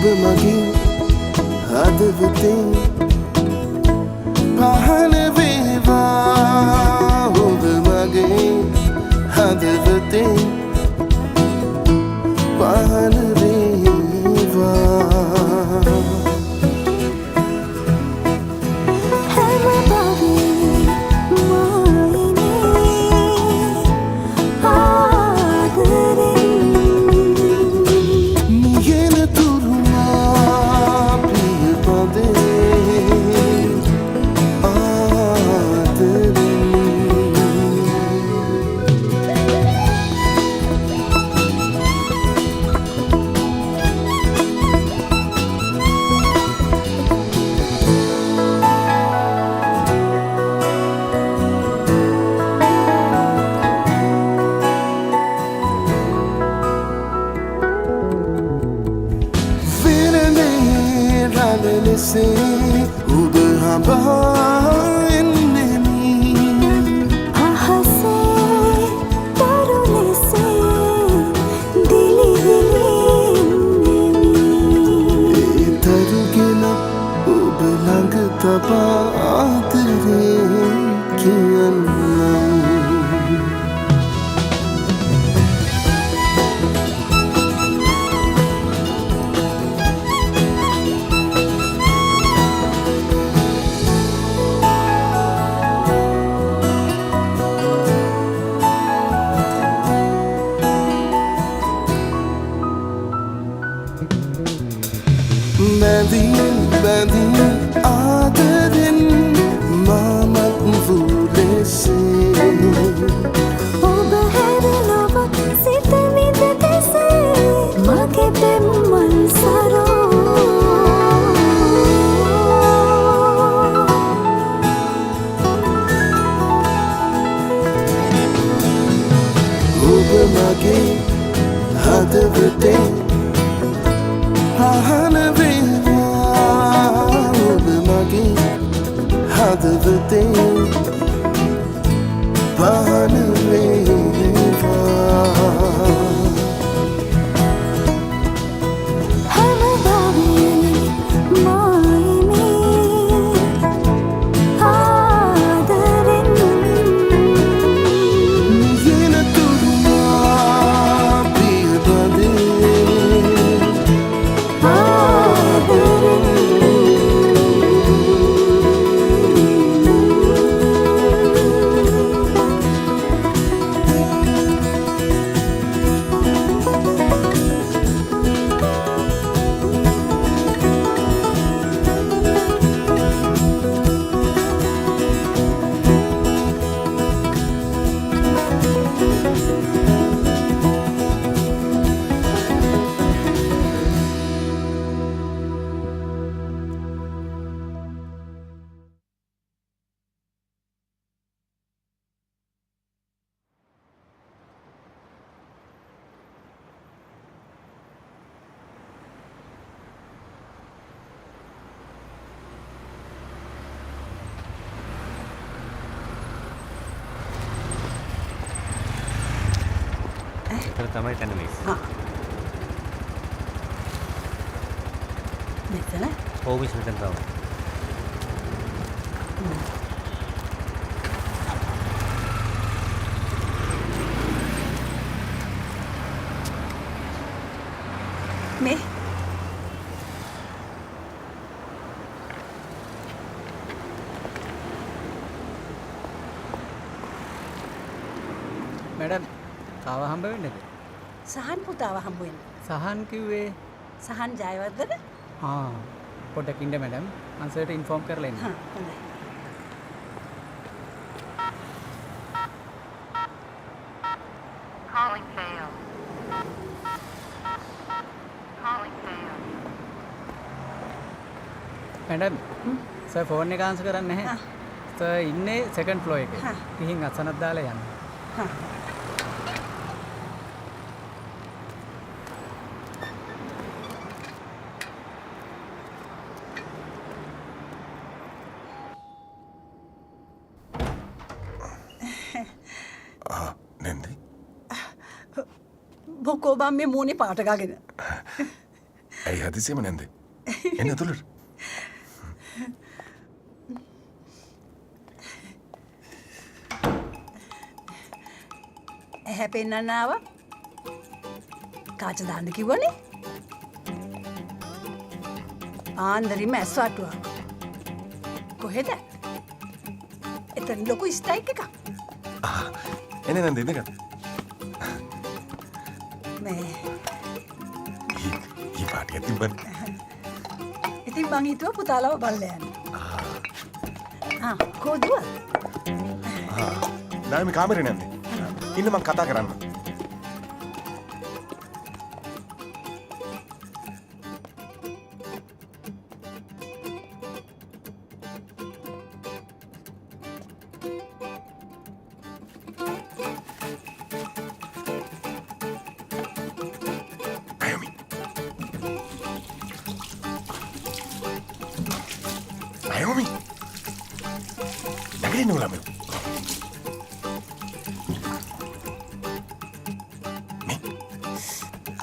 ඔබ මගේ හදවතේ පහළ වේවා ඔබ මගේ හදවතේ පහළ වේවා ඔබ හඹා එන්නෙමි අහසේ තරු ලෙසේ දිලි දිලි එන්නෙමි ඒ තරුගෙන ඔබ ළඟ තබා ආදරේ කියන්නම් බැඳින් ආදරෙන් මාමත් වූ ලෙසේ ඔබ හැරලොව සිත විඳ කෙසේ මගේ පෙම්මන් සරෝ ඔබ මගේ හදවතේ පහළ වේවා ඔබ මගේ හදවතේ පහළ වේවා තමයි තන මිස්. මෙතන? ඔව් මිස් මෙතන තමයි. මේ मैडम කාව හම්බ වෙන්නේද? සහන් පුතාව හම්බ වෙන්න. සහන් කිව්වේ සහන් ජයවර්ධන? ආ පොඩ්ඩක් ඉන්න මැඩම්. අන්සර්ට ඉන්ෆෝම් කරලා එන්න. හා හොඳයි. Calling failed. Calling failed. Madam sir phone එක ආන්සර් කරන්නේ නැහැ. සර් ඉන්නේ සෙකන්ඩ් ෆ්ලෝර් එකේ. ගිහින් අසනක් දාලා යන්න. හා නැන්දි මොකෝ බම් මේ මූණේ පාට ගාගෙන ඇයි හදිසියෙම නැන්ද? එන්න ඇතුළට. ඇහැ පෙන්නන්න ආවා. කාච දාන්න කිව්වනේ. ආන්දරින්ම ඇස් වටුවා. කොහෙද? එතන ලොකු ස්ටයික් එකක්. එන්න නැන්ද ඉන්නකත්. මේ ඊ පාටියක් තිබ්බනේ. ඉතින් මං හිතුවා පුතාලව බලලා යන්න. කොහොමද? නෑ මේ කාමරේ නැන්ද. ඉන්න මං කතා කරන්න. Naomi. Nägin olemme.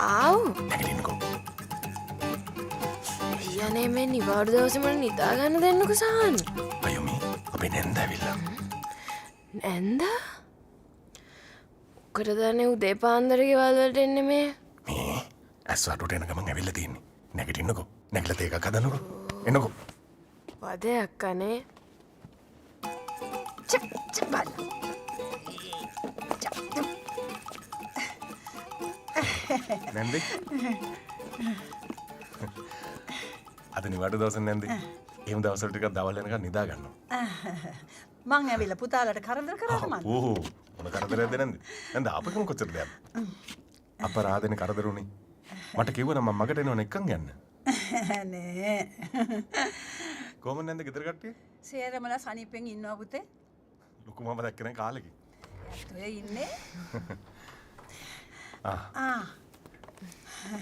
ආව් නැගිටින්නකෝ. යන්නේ මේ නිවාඩු දවසේ මට නිදා ගන්න දෙන්නකෝ සහන්. අයෝමි අපේ නැන්ද ඇවිල්ලා. නැන්ද? උකරදනේ උදේ පාන්දර ගෙවල් වලට එන්නේ මේ. මේ ඇස්වාටුට එන ගමන් ඇවිල්ලා තියෙන්නේ. නැගිටින්නකෝ. නැගිටලා තේ එකක් හදන්නකෝ. එන්නකෝ. වදයක් අනේ. බල. නැන්දේ. අද නිවාඩු දවසේ නැන්දේ. එහෙම දවසවල ටිකක් දවල් වෙනකන් නිදා ගන්නවා. මං ඇවිල්ලා පුතාලට කරදර කරාද මං? ඕ මොන කරදරයක්ද නැන්දේ? නැන්ද අපකම කොච්චරද යන්න? අපරාධනේ කරදරුනේ. මට කිව්වනම් මම මගට එනවන එක්කන් යන්න. නෑ. කොහොමද නැන්ද ගෙදර කට්ටිය? සේරමලා සනීපෙන් ඉන්නවා පුතේ. ලොකු මාම දැක්කේ නැහැ කාලෙකින්. ඇත්තෝ ඉන්නේ.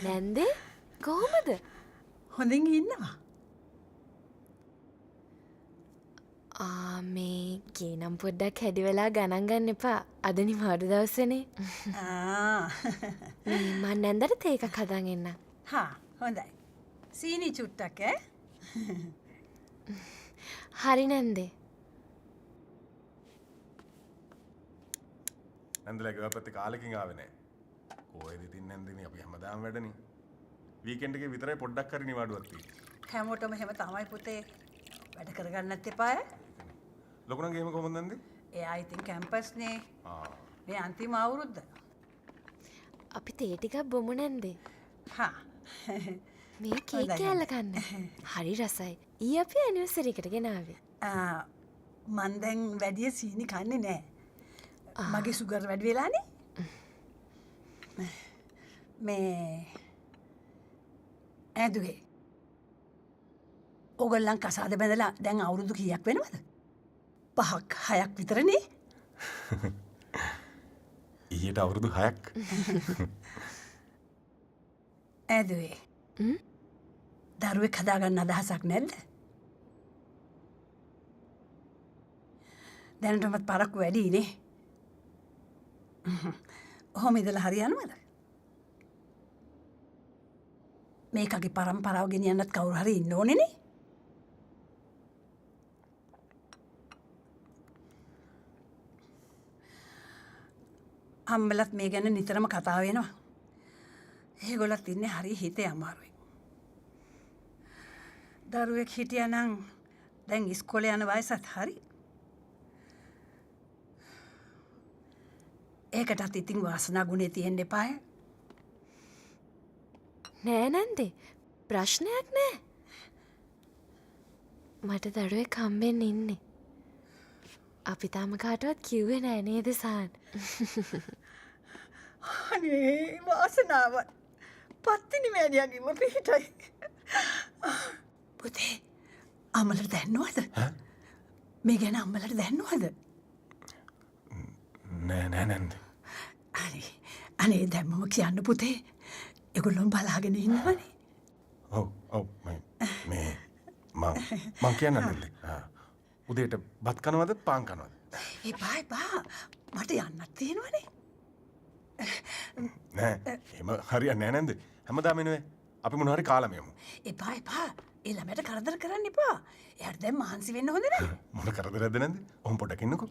නැන්දේ කොහමද? හොඳින් ඉන්නවා. මේ කීනම් පොඩ්ඩක් හැඩි වෙලා ගණන් ගන්න එපා. අද නිවාඩු දවසනේ. මම නැන්දට තේ එකක් හදන් එන්න. හොඳයි. සීනි චුට්ටක් ඈ. හරි නැන්දේ. නැන්දලා ගෙවපැත්තේ කාලෙකින් ආවේ නැහැ. කොහෙද ඉතින් නැන්දේ අපි හැමදාම වැඩනේ. වීකෙන්ඩ් එකේ විතරයි පොඩ්ඩක් හරි නිවාඩුවක් තියෙන්නේ. හැමෝටම එහෙම තමයි පුතේ. වැඩ කරගන්නත් එපා ඈ. ලොකුණන් ගේම කොහොමද නැන්දේ? එයා ඉතින් කැම්පස්නේ. මේ අන්තිම අවුරුද්ද. අපි තේ ටිකක් බොමු නැන්දේ. මේ කේක් කෑල්ල කන්න. හරි රසයි. ඊ අපි ඇනිවර්සරි එකට ගෙනාවේ. මන් දැන් වැඩි සීනි කන්නේ නැහැ. මගේ සුගර් වැඩි වෙලානේ. මේ ඇදුවේ. ඔයගොල්ලන් කසාද බැඳලා දැන් අවුරුදු කීයක් වෙනවද? 5ක් 6ක් විතරනේ. ඊට අවුරුදු 6ක්. ඇදුවේ. දරුවෙක් හදාගන්න අදහසක් නැද්ද? දැනටමත් පරක්කු වැඩිනේ. ඔහොම ඉඳලා හරියනවද? මේකගේ පරම්පරාව ගෙනියන්නත් කවුරු හරි ඉන්න ඕනේනේ. අම්මලත් මේ ගැන නිතරම කතා වෙනවා. ඒගොල්ලත් ඉන්නේ හරි හිතේ අමාරුයි. දරුවෙක් හිටියා නම් දැන් ඉස්කෝලේ යන වයසත් හරි. ඒකටත් ඉතින් වාසනා ගුණේ තියෙන්න එපාය. නෑ නැන්දේ. ප්‍රශ්නයක් නෑ. මට දරුවෙක් හම්බෙන්න ඉන්නේ. අපි තාම කාටවත් කිව්වේ නෑ නේද සාන්? අනේ වාසනාව. පත්තිනි මෑණියන්ගේම පිටයි. පුතේ අම්මලට දැන්නවද? මේ ගැන අම්මලට දැන්නවද? නෑ නැන්දේ. අනේ දැම්මම කියන්න පුතේ. ඒගොල්ලෝ බලාගෙන ඉන්නවනේ. ඔව් මේ මං කියන්න නැල්ලේ. උදේට බත් කනවද පාන් කනවද? එපා මට යන්නත් තියෙනවනේ. නෑ එහෙම හරියන්නේ නෑ නැන්දේ. හැමදාම එනේ අපි මොනවාරි කාලා මෙමු. එපා එපා. ඒ ළමයට කරදර කරන්න එපා. එයාට දැන් මහන්සි වෙන්න හොඳ නැහැ. මොන කරදරයක්ද නැන්ද? ඔහොම පොඩක් ඉන්නකෝ.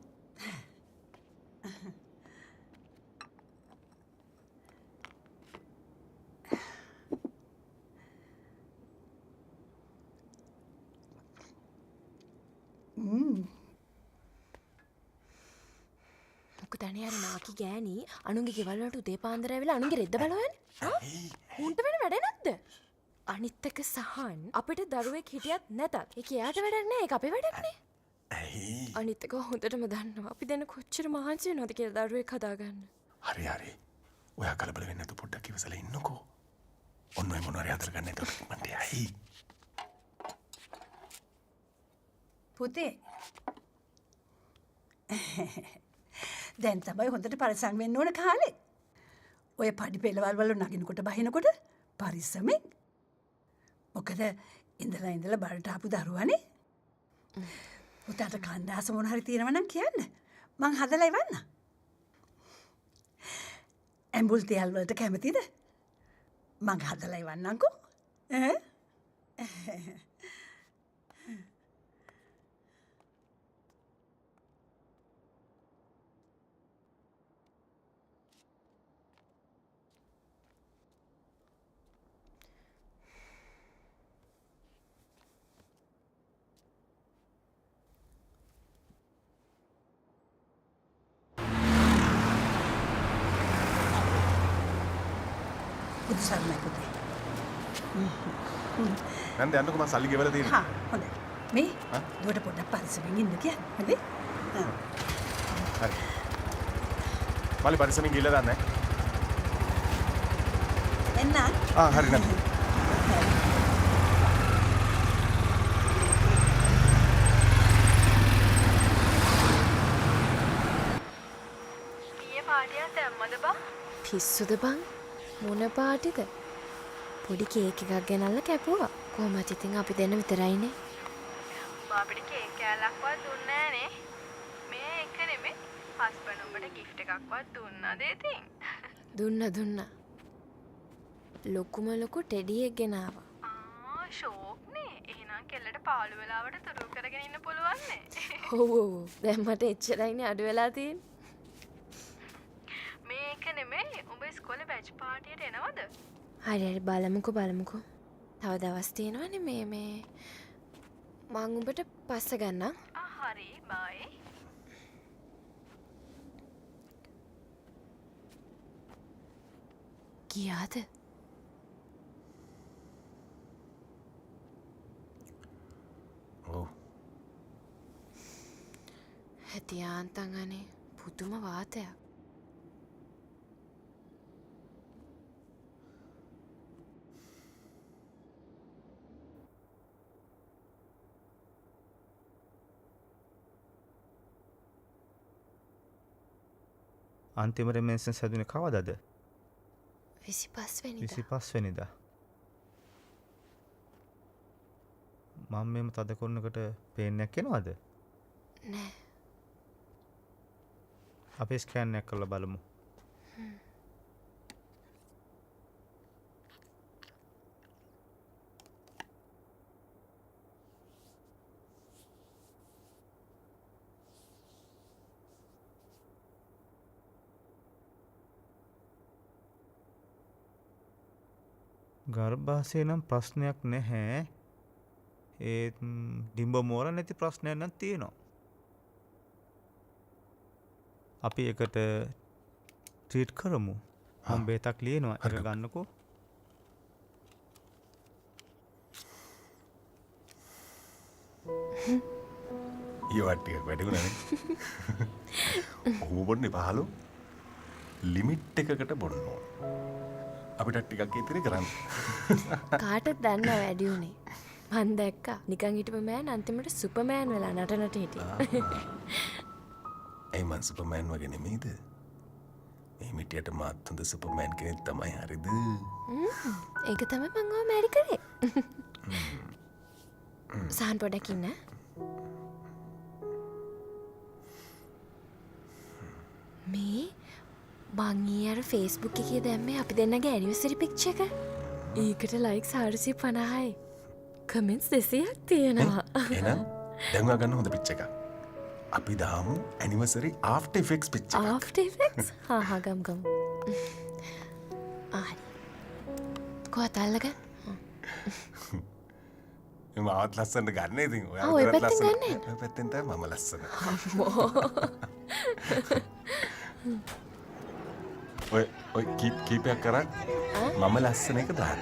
මොකදනේ අර නාකි ගෑණි අනුන්ගේ ගෙවල් වලට උදේ පාන්දර ඇවිල්ලා අනුන්ගේ රෙද්ද බලවන්නේ? උන්ට වෙන වැඩ නැද්ද? අනිත් එක සහන් අපිට දරුවෙක් හිටියත් නැතත් ඒක එයාට වැඩක් නෑ. ඒක අපේ වැඩක් නේ. ඇයි? අනිත් එක හොඳටම දන්නවා අපි දැන් කොච්චර මහන්සි වෙනවද කියලා දරුවෙක් හදාගන්න. හරි හරි. ඔයා කලබල වෙන්නේ නැතු පොඩ්ඩක් ඉවසලා ඉන්නකෝ. ඔන්න ඔය මොනවාරි අතර ගන්න එතකොට මන්ට ඇයි? පුතේ. දැන් තමයි හොඳට පරිස්සම් වෙන්න ඕන කාලේ. ඔය පඩි පෙළවල් වල නගිනකොට බහිනකොට පරිස්සමෙන්. මොකද ඉඳලා බඩට ආපු දරුවානේ. පුතාට කන්දාස මොන හරි තියෙනව නම් කියන්න. මං හදලා ඉවන්න. ඇඹුල් තෙල් වලට කැමතිද? මං හදලා ඉවන්නම්කෝ. ඈ? සරණයි පුතේ. නැන්ද යන්නකෝ මම සල්ලි ගෙවලා තියෙනවා. හා හොඳයි. මේ දුවට පොඩ්ඩක් පරිස්සමින් ඉන්න කියන්නේ. හොඳේ? හරි. මල්ලි පරිස්සමින් ගිහලා දාන්න. එන්න. හරි නැන්ද. ඊයේ පාටියක් දැම්මද බං? පිස්සුද බං? මොන පාටිද? පොඩි කේක් එකක් ගෙනල්ලා කැපුවා. කොහොමද ඉතින් අපි දෙන්න විතරයිනේ. උඹ අපිට කේක් කෑල්ලක්වත් දුන්නේ නෑනේ. මේ එක නෙමෙයි. හස්බන්ඩ් උඹට gift එකක්වත් දුන්නාද ඉතින්? දුන්නා. ලොකුම ලොකු ටෙඩි එකක් ගෙනාවා. ෂෝක් නේ. එහෙනම් කෙල්ලට පාළු වෙලාවට තුරු කරගෙන ඉන්න පුළුවන් නේ. ඔව්. දැන් මට එච්චරයිනේ අඩු වෙලා තියෙන්නේ. මේක නෙමෙයි. උඹ ඉස්කෝලේ බැච් පාටියට එනවද? හරි බලමුකෝ. තව දවස් තියෙනවනේ මේ මං උඹට පස්ස ගන්නම්. හරි බයි. ගියාද? ඔව්. හැතියාන්තන් අනේ පුදුම වාතයක්. අන්තිමට මෙන්සන් හැදුනේ කවදද? 25 වෙනිදා. 25 වෙනිදා. මම මෙම තද කරනකොට පේන්නයක් එනවද? නෑ. අපි ස්කෑන් එකක් කරලා බලමු. ගර්භාෂය නම් ප්‍රශ්නයක් නැහැ. ඒත් ඩිම්බ මෝර නැති ප්‍රශ්නයක් නම් තියෙනවා. අපි එකට ට්‍රීට් කරමු. මම බේතක් ලියනවා. ඒක ගන්නකෝ. ඊවත් ටිකක් වැඩි වුණානේ. ඔහොම බොන්නේ 15 ලිමිට් එකකට බොන්න ඕන. අපිට ටිකක් ඉතිරි කරන්න. කාටද දන්නව වැඩි උනේ. මන් දැක්කා. නිකන් හිටපු මෑන් අන්තිමට සුපර්මෑන් වෙලා නටනට හිටියා. ඒ මං සුපර්මෑන් වගේ නෙමෙයිද? මේ මිටියට මාත් හොඳ සුපර්මෑන් කෙනෙක් තමයි හරිද? ඒක තමයි මං ඔය මැරි කරේ. සහන් පොඩක් ඉන්න. මේ මං ඊයේ අර Facebook එකේ දැම්මේ අපි දෙන්නගේ ඇනිවර්සරි පික්චර් එක. ඒකට ලයික් 450යි. කමෙන්ට්ස් 200ක් තියෙනවා. එහෙනම් දැන් ඔයා ගන්න හොඳ පිච් එකක්. අපි දාමු ඇනිවර්සරි ආෆ්ටර් ඉෆෙක්ට්ස් පිච් එකක්. After effects? හා ගම්. ආයි. කොහොත් අල්ලග? මාත් ලස්සනට ගන්න ඉතින් ඔයා ඔය විතරක් පැත්තෙන් ලස්සන. ගන්න. ඔය පැත්තෙන් තමයි මම ලස්සන. ඔය කීපයක් කරා මම ලස්සන එක දාන්න.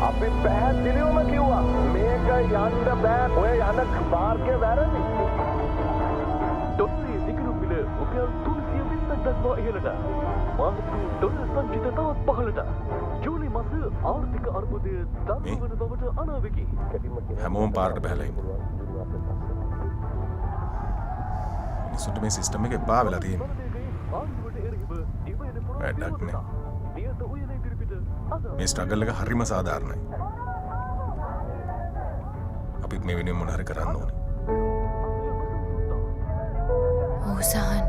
අපි පැහැදිලිවම කිව්වා මේක යන්න බෑ ඔය යන මාර්ගය වැරදි. ඩොලරේ දිගුරු මිල රුපියල් 320ක් දක්වා ඉහළට. මාර්තු ඩොලර් සංචිත තවත් පහළට. ජූලි මාස ආර්ථික අර්බුදය දරුණු වන බවට අනාවකි. හැමෝම පාරට බහලා ඉමු. මිනිස්සුන්ට මේ සිස්ටම් එක එපා වෙලා තියෙනවා. වැඩක් නෑ. මේ ස්ට්‍රගල් එක හරිම සාධාරණයි. අපිත් මේ වෙනුවෙන් මොන හරි කරන්න ඕනේ. ඕසහන්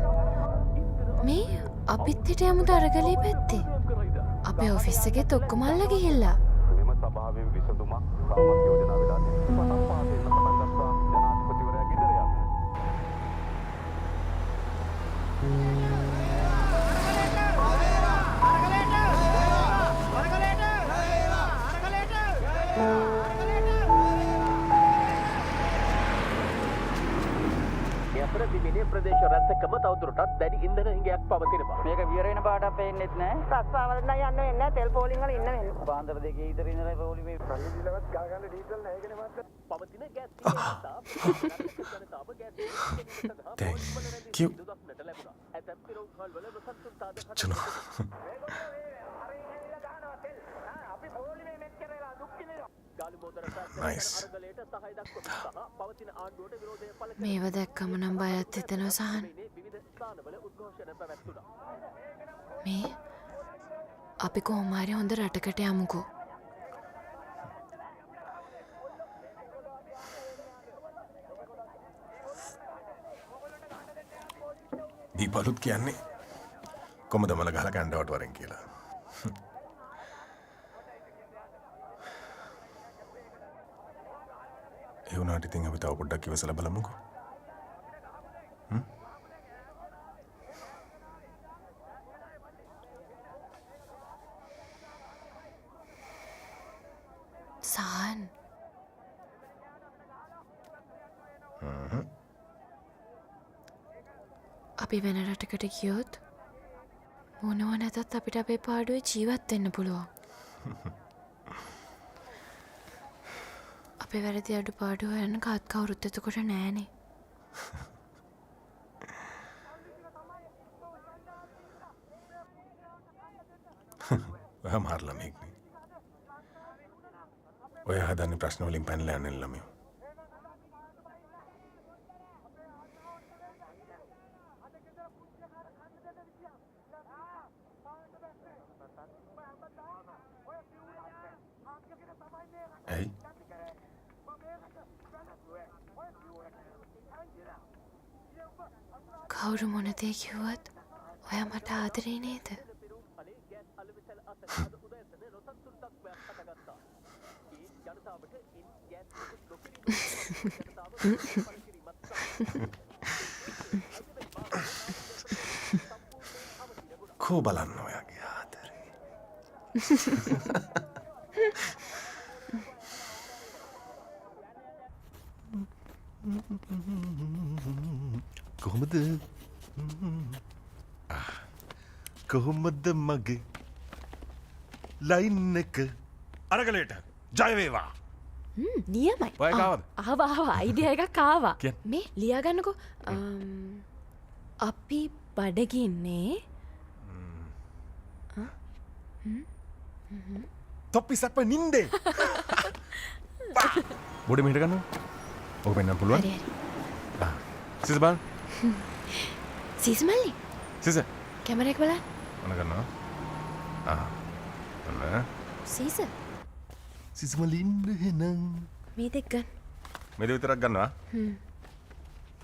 මේ අපිත් හිට යමුද අරගලී පැත්තේ. අපේ ඔෆිස් එකෙත් ඔක්කොම අල්ල ගිහිල්ලා. මෙම සභාවේ විසඳුමක් සාමක් යෝජනා වෙලා තියෙනවා. පාසේ පටන් ගත්තා ජනාධිපතිවරයා ගෙදර යන්න. දිවිනේ ප්‍රදේශ රැස්සකම තවදුරටත් දැඩි ඉන්ධන හිඟයක් පවතිනවා. මේක වියරේන පාට පේන්නෙත් නෑ. සස්සාවල නම් යන්න වෙන්නේ නෑ. තෙල් පෝලිං වල ඉන්න වෙන්නේ. පාන්දර දෙකේ ඉතර ඉඳලා පෝලිමේ පරිදිලවත් ගා ගන්න ඩීසල් නැගෙන මාත් පවතින ගෑස් ජනතාව ගෑස් Thank you. චුනෝ. Nice. මේව දැක්කම නම් බයත් හිතෙනවා සහන්. මේ අපි කොහොම හරි හොඳ රටකට යමුකෝ. දීපලුත් කියන්නේ කොහමද මල ගහලා කණ්ඩාවට වරෙන් කියලා. ඒ වුණාට ඉතින් අපි තව පොඩ්ඩක් ඉවසලා බලමුකෝ. සහන් අපි වෙන රටකට ගියොත් මොනව නැතත් අපිට අපේ පාඩුවේ ජීවත් වෙන්න පුළුවන්. අපේ වැරදි අඩුපාඩු හොයන්න කාත් කවුරුත් එතකොට නෑනේ. ඔයා මාර ළමෙක් නේ. ඔය හදන්නේ ප්‍රශ්න වලින් පැනලා යන්නේ ළමයෝ. ඇයි? කවුරු මොන දේ කිව්වත් ඔයා මට ආදරේ නේද? කෝ බලන්න ඔයාගේ ආදරේ. කොහොමද කොහොමද මගේ ලයින් එක අරගලයට ජයවේවා නියමයි ඔයකාවද ආවා අයිඩිය එකක් කාවා කියන්න. මේ ලියාගන්නකෝ අපි බඩගින්නේ තොප්පි සක්ප නින්දේ බොඩ මිට ගන්න ඕක පෙන්න්න පුළුවන් හරි හරි සිස බාන් සීසමල්ලි සිස කැමරෙක් බල ඔන ගන්නවා ඔන්න සීස සිසමලින්ද හෙනම් මේ දෙක් ගන්න මෙද විතරක් ගන්නවා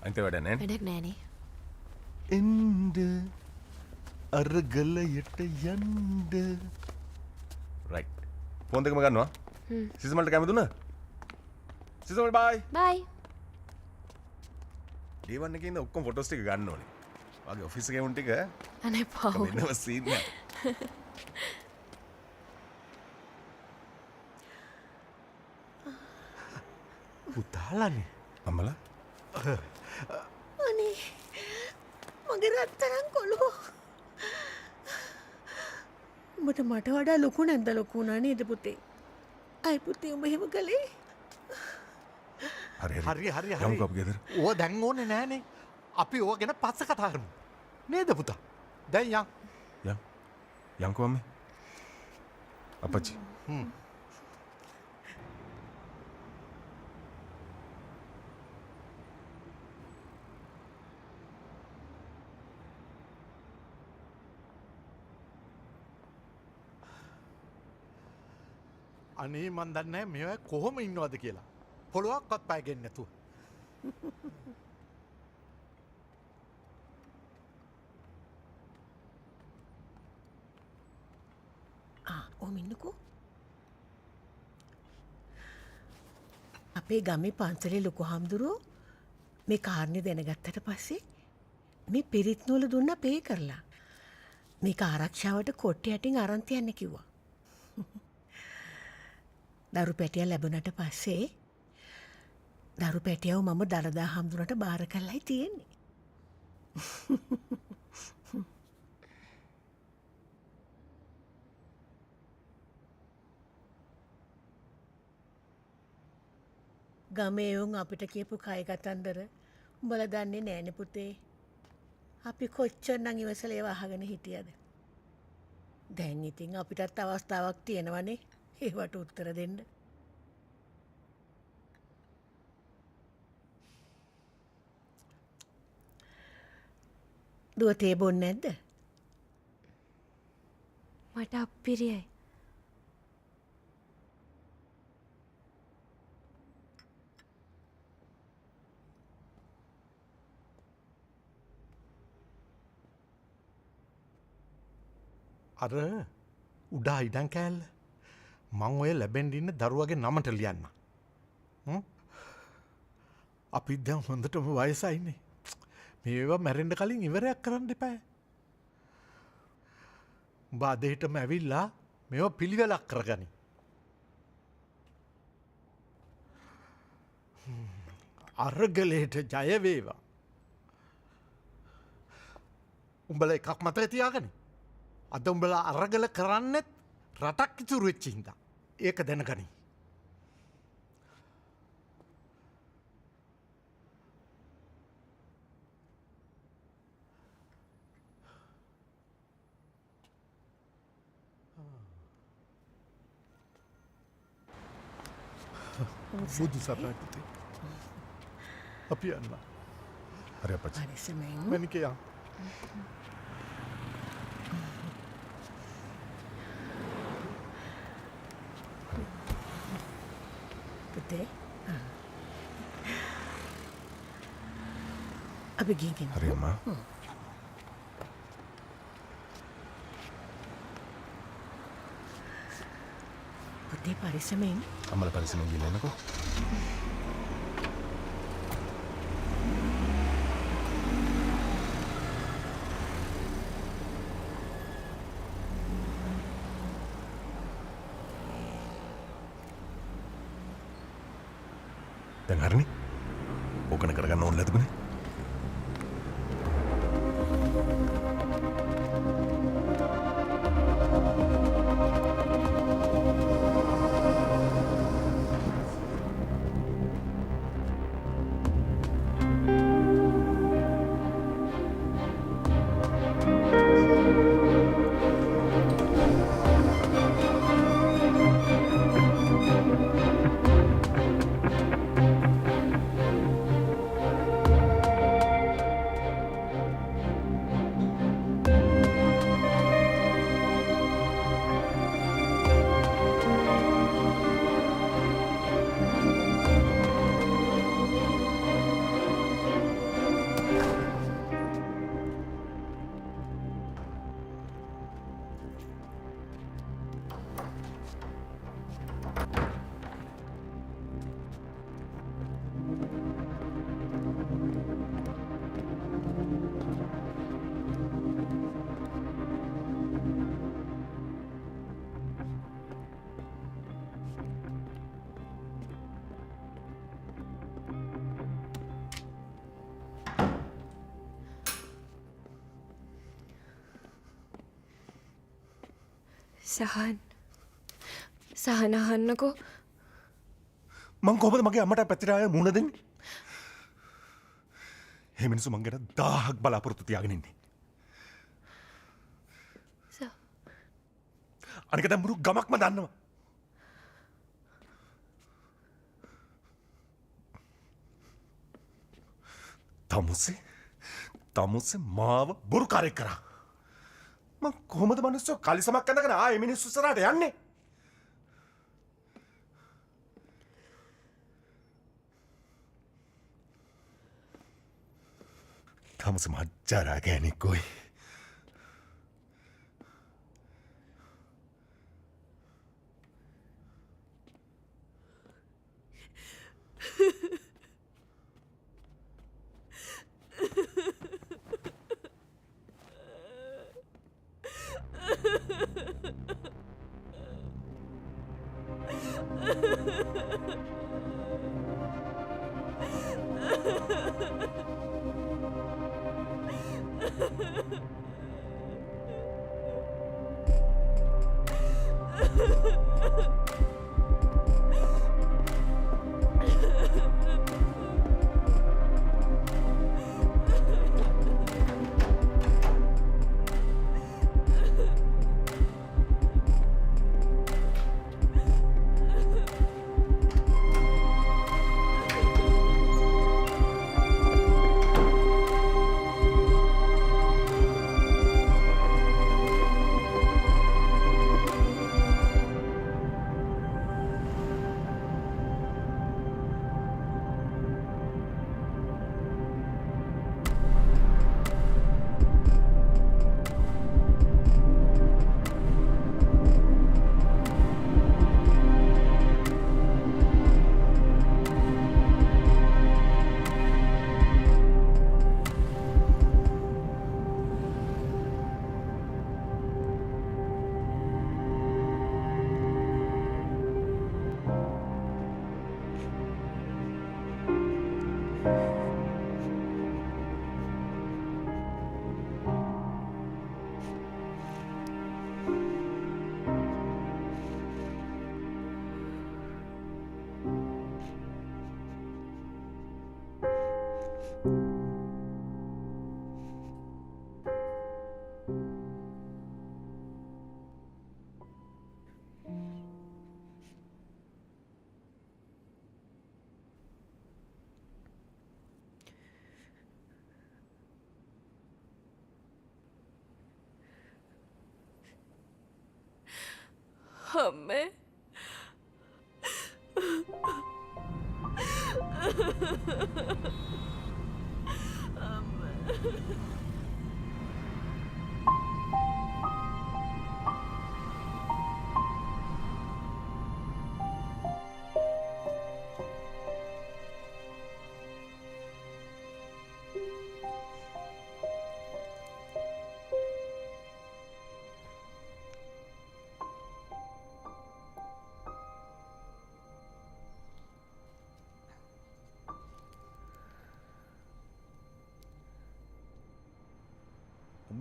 අන්ත වැඩ නෑ වැඩක් නෑනේ එන්ඩ අරගලයට යන්ඩ රයි ෆෝන් දෙකම ගන්නවා සිසමල්ට කැමතුන සිසමට බයි බයි ඒවන්න කියන්න ඔක්කොම ෆොටෝස් ටික ගන්න ඕනේ වගේ ඔෆිස් එකේ උන් ටික අනේ පව් මෙන්නම සීන් එක පුතාලනේ අම්මලා අනේ මගේ රත්තරන් කොළුව උඹට මට වඩා ලොකු නැද්ද ලොකු වුණා නේද පුතේ අයි පුතේ උඹ එහෙම කළේ හරි හරි හරි යමු කපු ගෙදර ඕ දැන් ඕනේ නෑනේ අපි ඕව ගැන පස්ස කතා කරමු නේද පුතා දැන් යන් යංකෝ අම්මේ අපච්චි අනේ මන් දන්නේ මේවා කොහොම ඉන්නවද කියලා පොළොවක්වත් පයගෙන්නේ නැතුව ඕම ඉන්නකෝ අපේ ගමේ පන්සලේ ලොකු හාමුදුරුවෝ මේ කාරණේ දැනගත්තට පස්සේ මේ පිරිත් නූල දුන්න පේ කරලා මේක ආරක්ෂාවට කොට්ටේ යටින් අරන් තියන්න කිව්වා. දරු පැටිය ලැබුණට පස්සේ දරු පැටියව මම දළදා හාමුදුරන්ට බාර කරලායි තියෙන්නේ. ගමේ උන් අපිට කියපු කය කතන්දර උඹලා දන්නේ නෑනේ පුතේ. අපි කොච්චරනම් ඉවසලා ඒව අහගෙන හිටියද? දැන් ඉතින් අපිටත් අවස්ථාවක් තියෙනවනේ ඒවට උත්තර දෙන්න. දුව තේ බොන්නේ නැද්ද? මට අප්පිරියයි අර උඩා ඉඩන් කෑල්ල මං ඔය ලැබෙන්ඩ ඉන්න දරුවගේ නමට ලියන්න අපි දැන් හොඳටම වයසයින්නේ මේවා මැරෙන්ඩ කලින් ඉවරයක් කරන්න දෙපෑ බාදහිටම ඇවිල්ලා මෙ පිළිවෙලක් කරගනි අරගලයට ජයවේවා උඹල එකක් මත ඇතියාගනි අද උඹලා අරගල කරන්නෙත් රටක් ඉතුරු වෙච්චින්ද ඒක දැනගනි. බුදු සරණයි පුතේ. අපි යන්න. හරි අපච්චි. හරි සමෙන්. මැනිකයා. පුතේ. අපි ගිහින්. හරි අම්මා. පුතේ පරිස්සමෙන්. අම්මලා පරිස්සමෙන් ගිහලා එන්නකෝ. දැන් හරිනේ. ඕකන කරගන්න ඕන නැතිබනේ. සහන අහන්නකෝ. මං කොහොමද මගේ අම්මට පැත්තට ආය මුණ දෙන්නේ? මේ මිනිස්සු මං ගැන 1000ක් බලාපොරොත්තු තියාගෙන ඉන්නේ. අනික දැන් මුළු ගමක්ම දන්නවා. තමුසේ මාව බොරුකාරයෙක් කරා. මං කොහොමද මිනිස්සු කලිසමක් ඇඳගෙන ආයේ මිනිස්සු ඉස්සරහට යන්නේ? තමුසේ මජ්ජාරා ගෑණික් කොයි. අම්මේ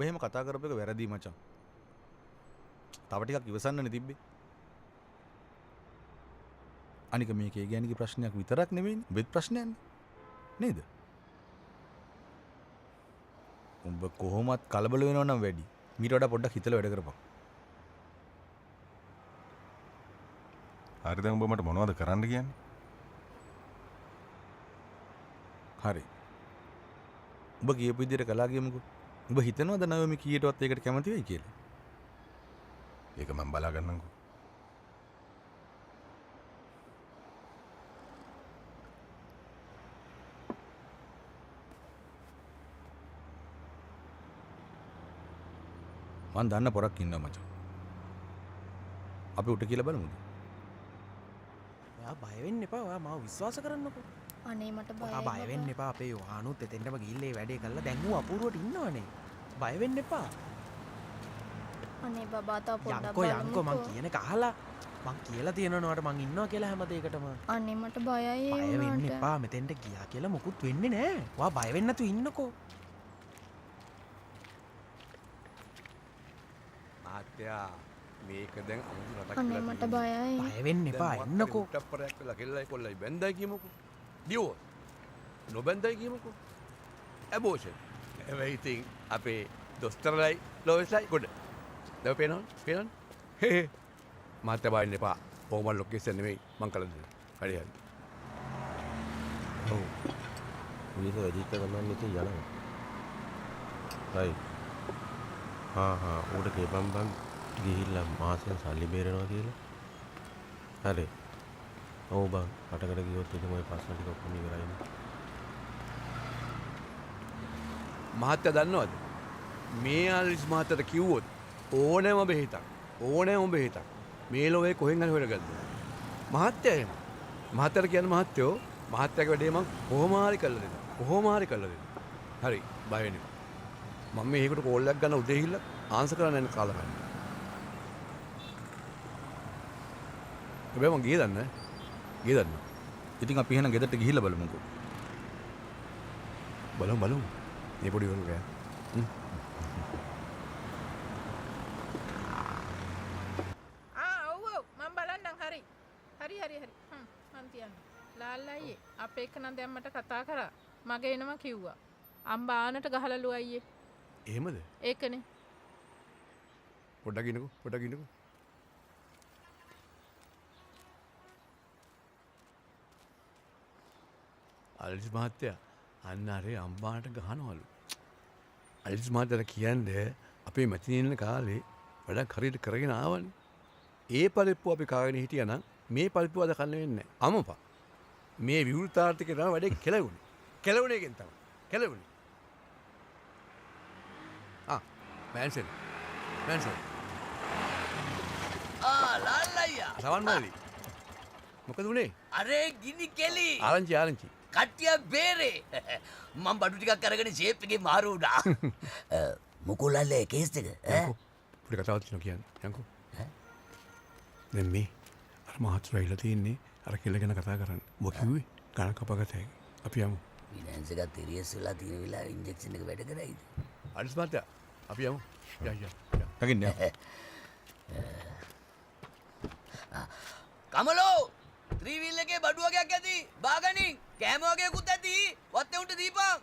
උඹ එහෙම කතා කරපු එක වැරදි මචං. තව ටිකක් ඉවසන්නනේ තිබ්බේ. අනික මේකේ ගෑණිගේ ප්‍රශ්නයක් විතරක් නෙවෙයිනේ. වෙත් ප්‍රශ්නයක්නේ. නේද? උඹ කොහොමත් කලබල වෙනව නම් වැඩි. මීට වඩා පොඩ්ඩක් හිතලා වැඩ කරපන්. හරි දැන් උඹ මට මොනවද කරන්න කියන්නේ? හරි. උඹ කියපු විදිහට කළා ගියමුකෝ. උඹ හිතනවද නවමි කීයටවත් ඒකට කැමති වෙයි කියලා? ඒක මම බලා ගන්නම්කෝ. මං දන්න පොරක් ඉන්නවා මචං. අපි උට කියලා බලමුද? ඔයා බය වෙන්න එපා. ඔයා මාව විශ්වාස කරන්නකෝ. අනේ මට බයයි. ඔයා බය වෙන්න එපා. අපේ වානුත් එතෙන්ටම ගිහිල්ලා වැඩේ කරලා දැන් ඌ අපූර්වට ඉන්නවනේ. බය වෙන්න එපා. අනේ බබා තා පොඩ්ඩක් යන්කෝ මං කියන එක අහලා. මං කියලා තියෙනවනවට මං ඉන්නවා කියලා හැම දෙයකටම. අනේ මට බයයි බය වෙන්න එපා. මෙතෙන්ට ගියා කියලා මොකුත් වෙන්නේ නැහැ. ඔයා බය වෙන්න නැතුව ඉන්නකෝ. ආත්‍යා මේක දැන් අමුතු රටක් අනේ මට බයයි. බය වෙන්න එපා. එන්නකෝ. ටප්පරයක් වෙලා කෙල්ලයි කොල්ලයි බැන්දයි කියමුකෝ. දියෝ. නොබැන්දයි කියමුකෝ. ඇබෝෂන්. everything අපේ දොස්තරලයි ලෝයිස්ලයි ගොඩ. දැන් පේනවද? හේ මාත් බය වෙන්න එපා. ඕමල් ලොකේෂන් නෙමෙයි මං කලද. හරි හරි. ඔව්. උවිත වැඩිට ගමන් ඉතින් යනවා. හයි. උඩ ගෙපම් බං ගිහිල්ලා මාසෙන් සල්ලි බේරනවා කියලා. හරි. ඔව් බං රටකට ගියොත් ඉතින් ওই ප්‍රශ්න ටික ඔක්කොම ඉවරයිනේ. මහත්තයා දන්නවද? මේ ආලිස් මහත්තයාට කිව්වොත් ඕනෑම බෙහෙතක් මේ ලෝකේ කොහෙන් හරි හොයලා ගන්නවා. මහත්තයා එහෙම. මහත්තයාට කියන්නේ මහත්තයෝ මහත්තයාගේ වැඩේ මං කොහොම හරි කරලා දෙනවා. හරි බය වෙන්න. මම මේකට කෝල් එකක් ගන්න උදේ ගිහිල්ලා ආන්සර් කරන්න යන කාලා ගන්න. හැබැයි මං ගියේ දන්නේ නැහැ. ඉතින් අපි එහෙනම් ගෙදරට ගිහිල්ලා බලමුකෝ. බලමු. මේ පොඩි වරු ගෑ. ඔව් මම බලන්නම් හරි. මං තියන්න. ලාල්ලා අපේ එක නම් දැන් මට කතා කරා. මගේ එනවා කිව්වා. අම්බානට ගහලලු අයියේ. එහෙමද? ඒකනේ. පොඩ්ඩක් ඉන්නකෝ. අලිස් මහත්තයා අන්න අරේ අම්බාට ගහනවලු. අලිස් මහත්තයාට කියන්නේ අපේ මැතිනේ ඉන්න කාලේ වැඩක් හරියට කරගෙන ආවනේ. ඒ පරිප්පුව අපි කාගෙන හිටියා නම් මේ පරිප්පුව අද කන්න වෙන්නේ නැහැ. අමපා. මේ විවෘතාර්ථකේ තමයි වැඩේ කෙලවුනේ. කෙලවුනේකින් තමයි. කෙලවුනේ. මෑන්සන්. ලාල්ලයියා. සවන් මල්ලි. මොකද උනේ? අරේ ගිනි කෙලි. ආරංචි. කට්ටිය බේරේ. මම බඩු ටිකක් අරගෙන ෂේප් එකේ මාරු වුණා. මුකුලල්ලේ කේස් එක ඈ. පොඩි කතාවක් තියෙනවා කියන්නේ. යන්කෝ. දැන් මේ අර මහත්තුලා ඉල්ල තින්නේ අර කෙල්ල ගැන කතා කරන්න. ඔබ කිව්වේ ගණන් කපගතයි. අපි යමු. ෆිනෑන්ස් එකත් සීරියස් වෙලා තියෙන වෙලාවේ ඉන්ජෙක්ෂන් එක වැඩ කරයිද? අනිස් මහත්තයා අපි යමු. යා. නගින්න. කමලෝ ත්‍රිවිල් එකේ බඩු වගේක් ඇති. බාගනින් කෑම වගේකුත් ඇති. වත්තේ උන්ට දීපන්.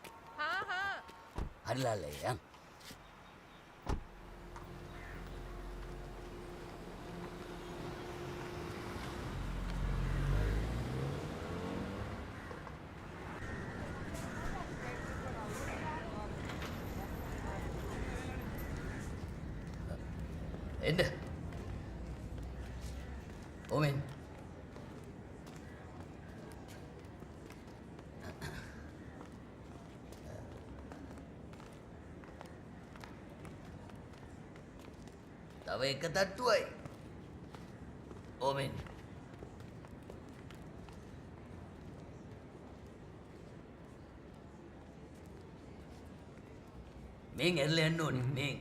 හරි ලාල්ලේ යන්. එන්න. ඕමෙන්. තව එක තට්ටුවයි. ඕමෙන්. මේන් එල්ල යන්න ඕනේ මේන්.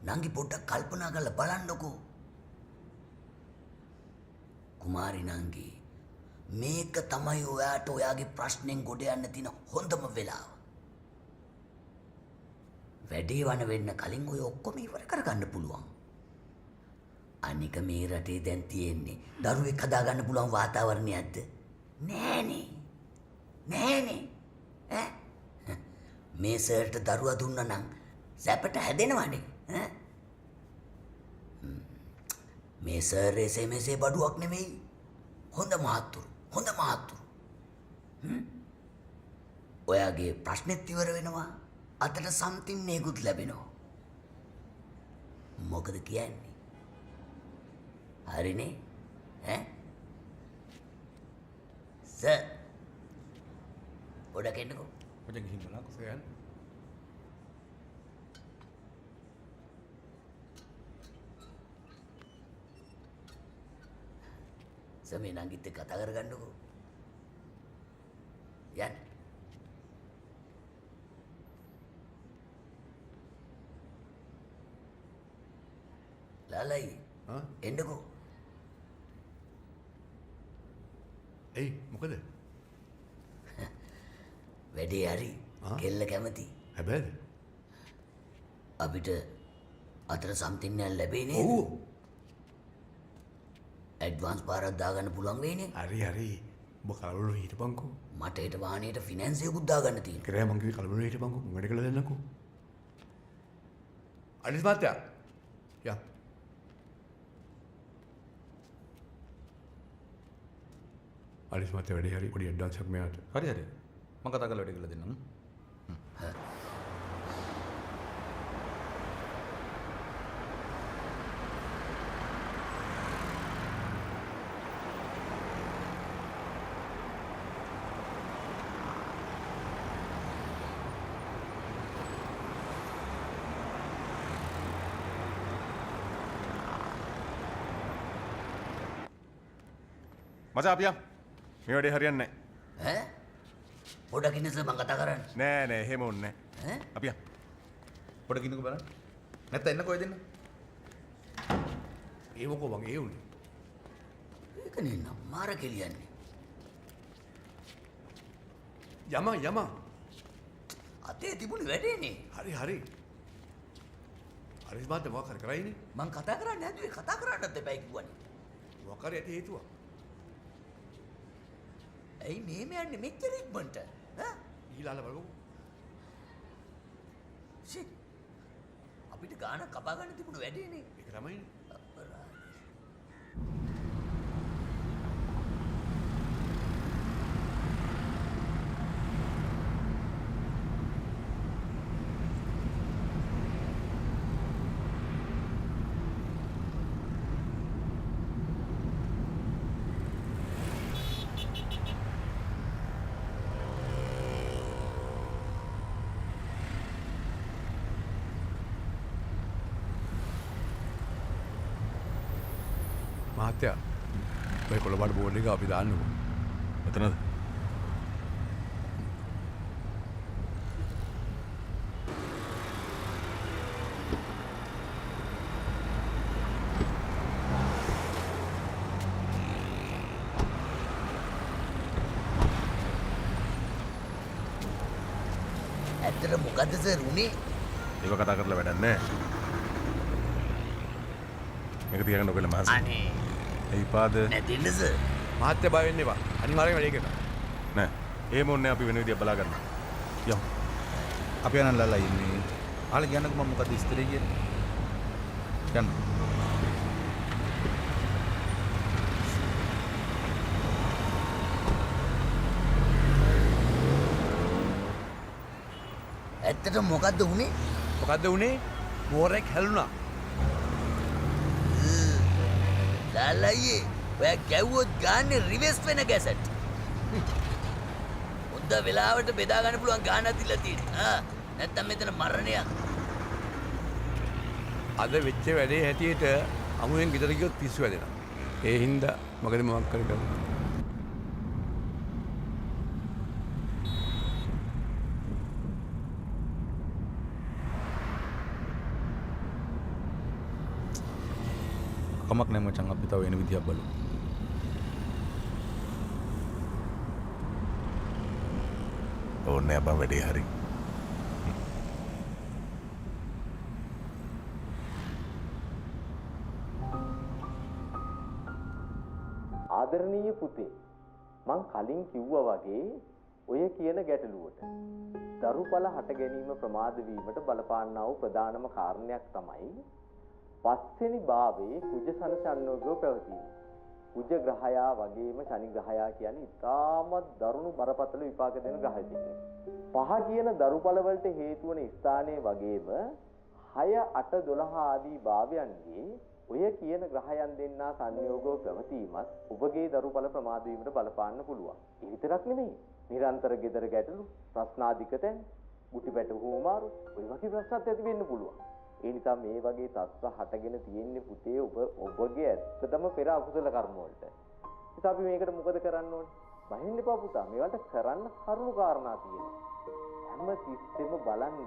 නංගි පොඩ්ඩක් කල්පනා කරලා බලන්නකෝ. කුමාරි නංගි මේක තමයි ඔයාට ඔයාගේ ප්‍රශ්නෙන් ගොඩ යන්න තියෙන හොඳම වෙලාව. වැඩේ වන වෙන්න කලින් ඔය ඔක්කොම ඉවර කරගන්න පුළුවන්. අනික මේ රටේ දැන් තියෙන්නේ දරුවෙක් හදාගන්න පුළුවන් වාතාවරණයක්ද? නෑනේ. නෑනේ. ඈ මේ සර්ට දරුවා දුන්නා නම් සැපට හැදෙනවනේ. ඈ මේ සර් එසේ මෙසේ බඩුවක් නෙමෙයි. හොඳ මහත්තුරු. හොඳ මහත්තුරු. ඔයාගේ ප්‍රශ්නෙත් ඉවර වෙනවා. අතට සම්තින් නේකුත් ලැබෙනවා. මොකද කියන්නේ? හරිනේ? ඈ? සර්. පොඩක් එන්නකෝ. පොඩක් ගිහින් බලන්නකෝ සර්. සමේ නංගිත් එක්ක කතා කරගන්නකෝ. යන්න. ලාලයි එන්නකෝ. ඇයි මොකද? වැඩේ හරි. කෙල්ල කැමති. හැබැයිද? අපිට අතර සම්තින් එකක් ලැබෙන්නේ. ඔව්. ඇඩ්වාන්ස් පාරක් දාගන්න පුළුවන් වෙයිනේ. හරි හරි. ඔබ කලබල හිටපන්කෝ. මට ඊට වාහනේට ෆිනෑන්ස් එකකුත් දාගන්න තියෙනවා. කරේ මං කිව්වේ කලබල හිටපන්කෝ. මම වැඩ කළා දෙන්නකෝ. අනිත් මාත්‍යා. යා. අනිත් මාත්‍යා වැඩේ හරි පොඩි ඇඩ්වාන්ස් එකක් මෙයාට. හරි හරි. මම කතා කරලා වැඩ කළා දෙන්නම්. මචං අපි යමු. මේ වැඩේ හරියන්නේ නැහැ. ඈ? පොඩක් ඉන්න සර් මම කතා කරන්නේ. නෑ නෑ එහෙම ඕනේ නෑ. අපි යමු. පොඩක් ඉන්නකෝ බලන්න. නැත්නම් එන්න කොහෙද එන්න? ඒ මොකෝ මං ඒ උනේ. ඒකනේ නම් මාර කෙලියන්නේ. යම. අතේ තිබුණ වැඩේනේ. හරි හරි. අනිත් මාත්‍යා මොකක් හරි කරයිනේ. මං කතා කරන්නේ නැද්ද? කතා කරන්නත් එපයි කිව්වනේ. මොකක් හරි ඇති හේතුවක්. ඇයි මෙහෙම යන්නේ මෙච්චර ඉක්මනට? ඈ? ඊළාල බලමු. ෂි. අපිට ගාන කපා ගන්න තිබුණ වැඩේනේ. ඒක තමයිනේ. මහත්තයා ඔය කොළඹට බෝඩ් එක අපි දාන්නකෝ. එතනද? ඇත්තට මොකද්ද සර් උනේ? ඒක කතා කරලා වැඩක් නැහැ. මේක තියාගන්න ඔයගොල්ලෝ මාස. අනේ ඒ පාද නැතිද සර්? මහත්තයා බය වෙන්න එපා. අනිවාර්යෙන් වැඩේ කරනවා. නෑ. එහෙම ඕනේ අපි වෙන විදියක් බලා ගන්න. යමු. අපි යන්න ලල්ලා ඉන්නේ. ආලා කියන්නකෝ මම මොකද ඉස්තරේ කියන්නේ. යන්න. ඇත්තට මොකද්ද උනේ? මොකද්ද උනේ? මෝරෙක් හැලුණා. ලාලයි ඔයා ගැව්වොත් ගාන්නේ රිවර්ස් වෙන ගැසට්. හොඳ වෙලාවට බෙදා ගන්න පුළුවන් ගානක් දීලා තියෙනවා. නැත්තම් මෙතන මරණයක්. අද වෙච්ච වැඩේ හැටියට අමුයෙන් ගෙදර ගියොත් පිස්සු වැදෙනවා. ඒ හින්දා මොකද මම කරන්නේ? කමක් නැහැ මචං අපි තව වෙන විදියක් බලමු. ඕන්න අප වැඩේ හරි. ආදරණීය පුතේ, මං කලින් කිව්වා වගේ ඔය කියන ගැටලුවට දරුඵල හට ගැනීම ප්‍රමාද වීමට බලපාන්නා වූ ප්‍රධානම කාරණයක් තමයි පස්වෙනි භාවයේ කුජ සනසන්නෝගෝ පැවතීම. කුජ ග්‍රහයා වගේම ශනි ග්‍රහයා කියන්නේ ඉතාමත් දරුණු බරපතල විපාක දෙන ග්‍රහයෙක්. පහ කියන දරුඵල වලට හේතු වන ස්ථානයේ වගේම 6, 8, 12 ආදී භාවයන්ගේ ඔය කියන ග්‍රහයන් දෙන්නා සංයෝගව පැවතීමත් ඔබගේ දරුඵල ප්‍රමාද වීමට බලපාන්න පුළුවන්. ඒ විතරක් නෙමෙයි. නිරන්තර gedara ගැටලු, ප්‍රශ්නාධික තැන්, ගුටි පැට හුවමාරු, ඔය වගේ ප්‍රශ්නත් ඇති වෙන්න පුළුවන්. ඒ නිසා මේ වගේ තත්ත්ව හටගෙන තියෙන්නේ පුතේ ඔබගේ ඇත්තටම පෙර අකුසල කර්ම වලට. ඉතින් අපි මේකට මොකද කරන්න ඕනේ? බහින්න එපා පුතා. මේවට කරන්න කරුණු කාරණා තියෙනවා. හැම තිස්සෙම බලන්න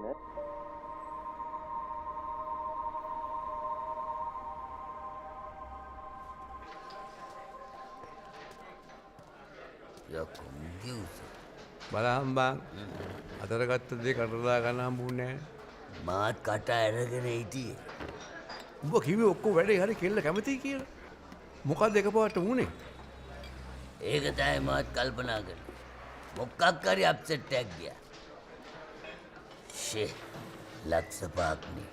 බලහම් බං අතර ගත්ත දේ කටලා ගන්න හම්බුන්නේ නැහැ. මාත් කට අරගෙන හිටියේ. උඹ කිව්වේ ඔක්කොම වැඩේ හරි කෙල්ල කැමතියි කියලා. මොකක්ද එකපාරට වුනේ? ඒක තමයි මාත් කල්පනා කරේ. මොකක් හරි අප්සෙට් එකක් ගියා. ෂේ ලක්ෂ පාක්නේ.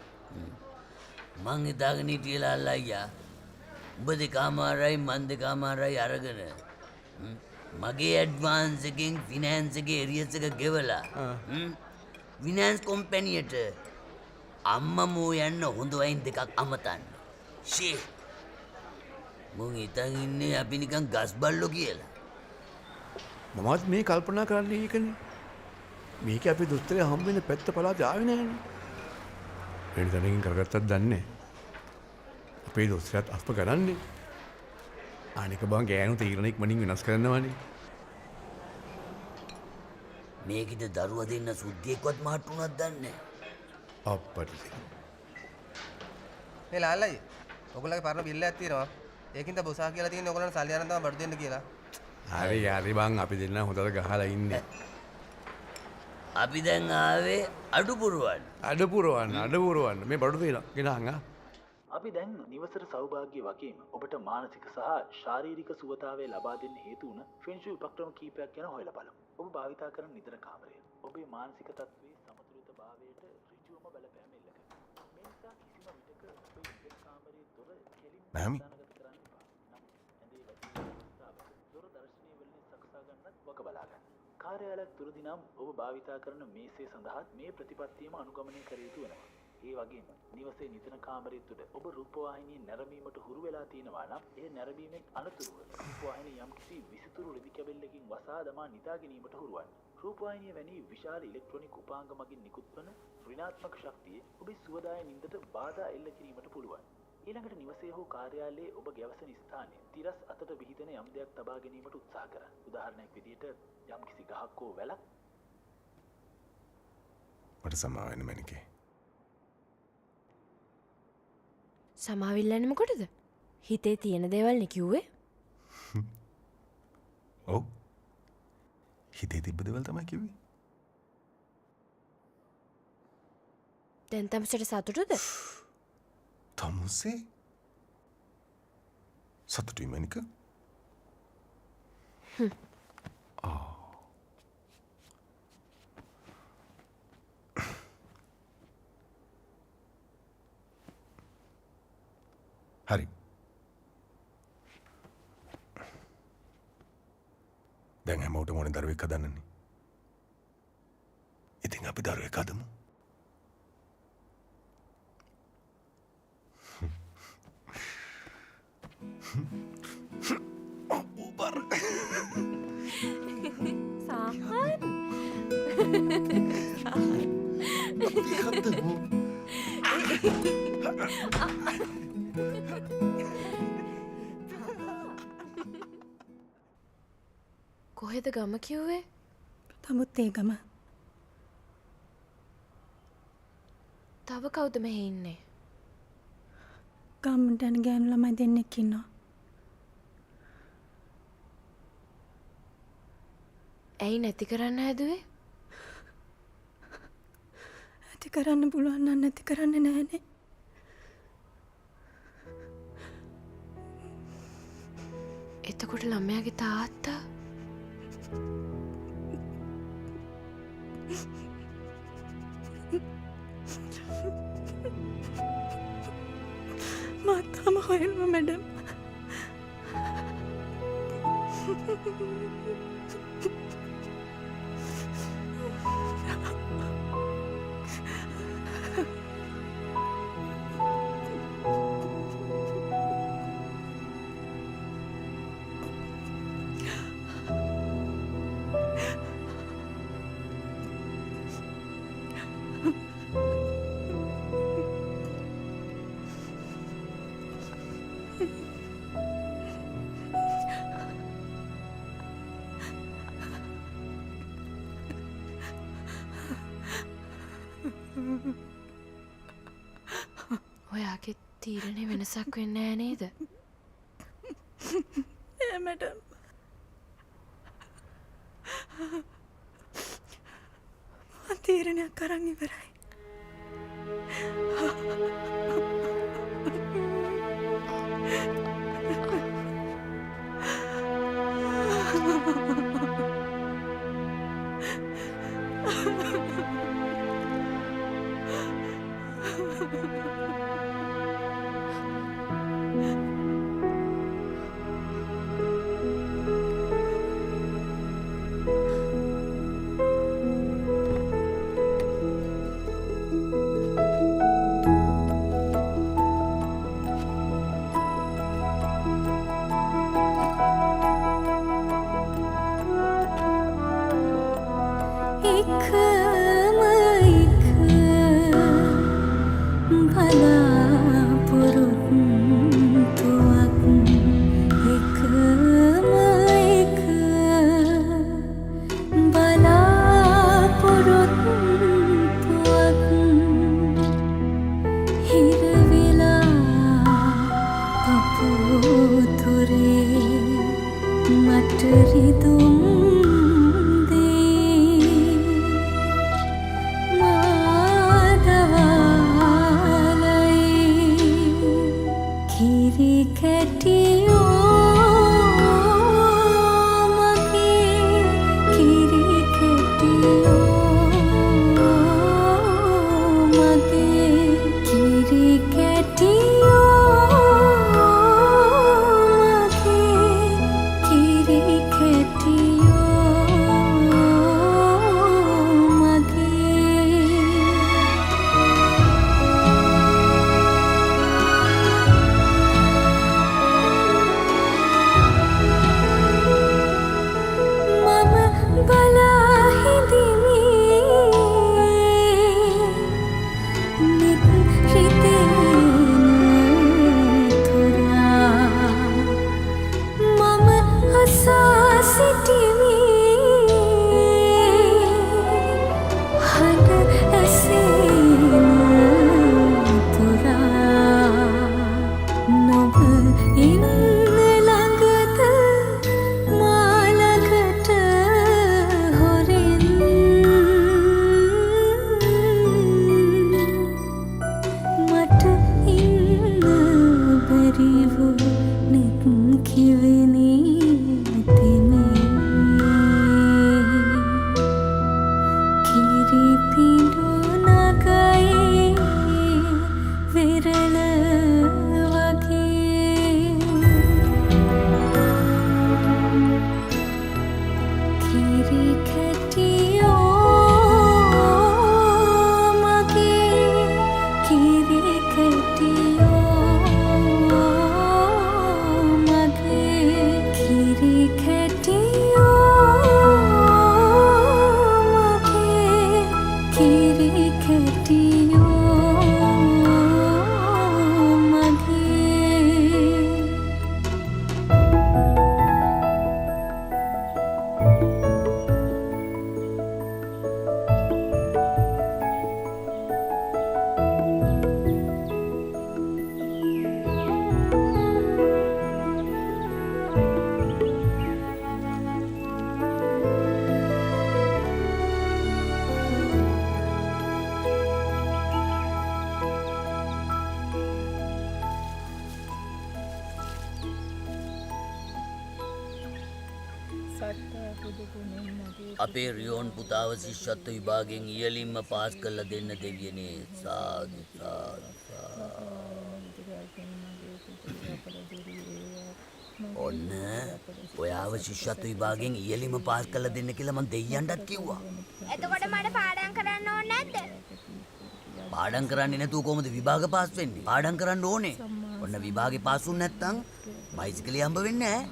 මං හිතාගෙන හිටියේ ලාල්ලා අයියා. උඹ දෙකමාරයි මන් දෙකමාරයි අරගෙන මගේ ඇඩ්වාන්ස් එකෙන් ෆිනෑන්ස් එකේ එරියස් එක ගෙවලා ෆිනෑන්ස් කොම්පැනියට අම්මමෝ යන්න හොඳ වයින් දෙකක් අමතන්න. ෂේ මුන් හිතන් ඉන්නේ අපි නිකන් ගස් බල්ලෝ කියලා. මමත් මේ කල්පනා කරන්නේ ඒකනේ. මේක අපි දොස්තරේ හම්බ වෙන පැත්ත පලාත ආවේ නැහැනේ. වෙන තැනකින් කරගත්තත් දන්නේ. අපේ දොස්තරත් අස්ප කරන්නේ. අනික බං ගෑනු තීරණ ඉක්මනින් වෙනස් කරනවානේ. මේකද දරුවා දෙන්න සුද්ධියෙක්වත් මහට්ටුණක් දන්නේ අප්පටි. මේ ලාල්ලයි ඔයගොල්ලෝගේ පරණ බිල් එකක් තියෙනවා. ඒකින්ද බොසා කියලා තියෙන්නේ ඔයගොල්ලන්ට සල්ලි අරන් තමයි බඩු දෙන්න කියලා. හරි හරි බං අපි දෙන්න හොඳට ගහලා ඉන්නේ. අපි දැන් ආවේ අඩු පුරවන්න මේ බඩු දෙන්න ගෙනහන් ආ. අපි දැන් නිවසට සෞභාග්‍ය වගේම ඔබට මානසික සහ ශාරීරික සුවතාවය ලබා දෙන්න හේතු වුණ ෆෙන්ෂු උපක්‍රම කීපයක් ගැන හොයලා බලමු. ඔබ භාවිතා කරන නිදන කාමරය ඔබේ මානසික තත්ත්වයේ සමතුලිතභාවයට ඍජුවම බලපෑම එල්ල කරනවා. මේ නිසා කිසිම විටක ඔබේ නිදන කාමරයේ දොර කෙලින්ම දානගත කරන්න එපා. නමුත් ඇඳේ වැටෙන අවස්ථාවක දොර දර්ශනීය වලින් සකසා ගන්නත් වග බලා ගන්න. කාර්යාලයක් තුරදී නම් ඔබ භාවිතා කරන මේසේ සඳහා මේ ප්‍රතිපත්තියම අනුගමනය කර යුතු වෙනවා. ඒ වගේම නිවසේ නිදන කාමරය තුළ ඔබ රූපවාහිනිය නැරඹීමට හුරු වෙලා තියෙනවා නම් ඒ නැරඹීමෙන් අනතුරුව රූපවාහිනිය යම්කිසි විසිතුරු රෙදි කැබල්ලකින් වසා දමා නිදා ගැනීමට හුරුවන්න. රූපවාහිනිය වැනි විශාල ඉලෙක්ට්‍රොනික උපාංග මගින් නිකුත්වන ඍණාත්මක ශක්තිය ඔබේ සුවදාය නින්දට බාධා එල්ල කිරීමට පුළුවන්. ඊළඟට නිවසේ හෝ කාර්යාලයේ ඔබ ගැවසෙන ස්ථානයේ තිරස් අතට විහිදෙන යම් දෙයක් තබා ගැනීමට උත්සාහ කරන්න. උදාහරණයක් විදිහට යම්කිසි ගහක් හෝ වැලක්. මට සමාව වෙන්න මැනිකේ. සමාවිල්ලන්න මොකටද? හිතේ තියෙන දේවල් නේ කිව්වේ. ඔව්. හිතේ තිබ්බ දේවල් තමයි කිව්වේ. දැන් තමසට සතුටුද? තමුසේ? සතුටුයි මැනික? හරි. දැන් හැමෝටම ඕනේ දරුවෙක් හදන්නනේ. ඉතින් අපි දරුවෙක් හදමු. උබර්. සාහන්. අපි හදමු. කොහෙද ගම කිව්වේ? තමුත් ඒ ගම. තව කවුද මෙහෙ ඉන්නේ? ගමට යන ගෑනු ළමයි දෙන්නෙක් ඉන්නවා. ඇයි නැති කරන්න හැදුවේ? නැති කරන්න පුළුවන් නම් නැති කරන්නේ නැහනේ. එතකොට ළමයාගේ තාත්තා මාතාම හොයනවා මැඩම්. ඔයාගේ තීරණය වෙනසක් වෙන්නේ නෑ නේද? නෑ මැඩම්. මම තීරණයක් අරන් ඉවරයි. අපේ රියෝන් පුතාව ශිෂ්‍යත්ව විභාගයෙන් ඉහළින්ම පාස් කරලා දෙන්න දෙවියනේ. සාදු සාදු ඔන්න ඔයාව ශිෂ්‍යත්ව විභාගයෙන් ඉහළින්ම පාස් කරලා දෙන්න කියලා මං දෙයියන්ටත් කිව්වා. එතකොට මට පාඩම් කරන්න ඕනේ නැද්ද? පාඩම් කරන්නේ නැතුව කොහොමද විභාග පාස් වෙන්නේ? පාඩම් කරන්න ඕනේ. ඔන්න විභාගේ පාස් වුනේ නැත්නම් බයිසිකලේ හම්බ වෙන්නේ නැහැ.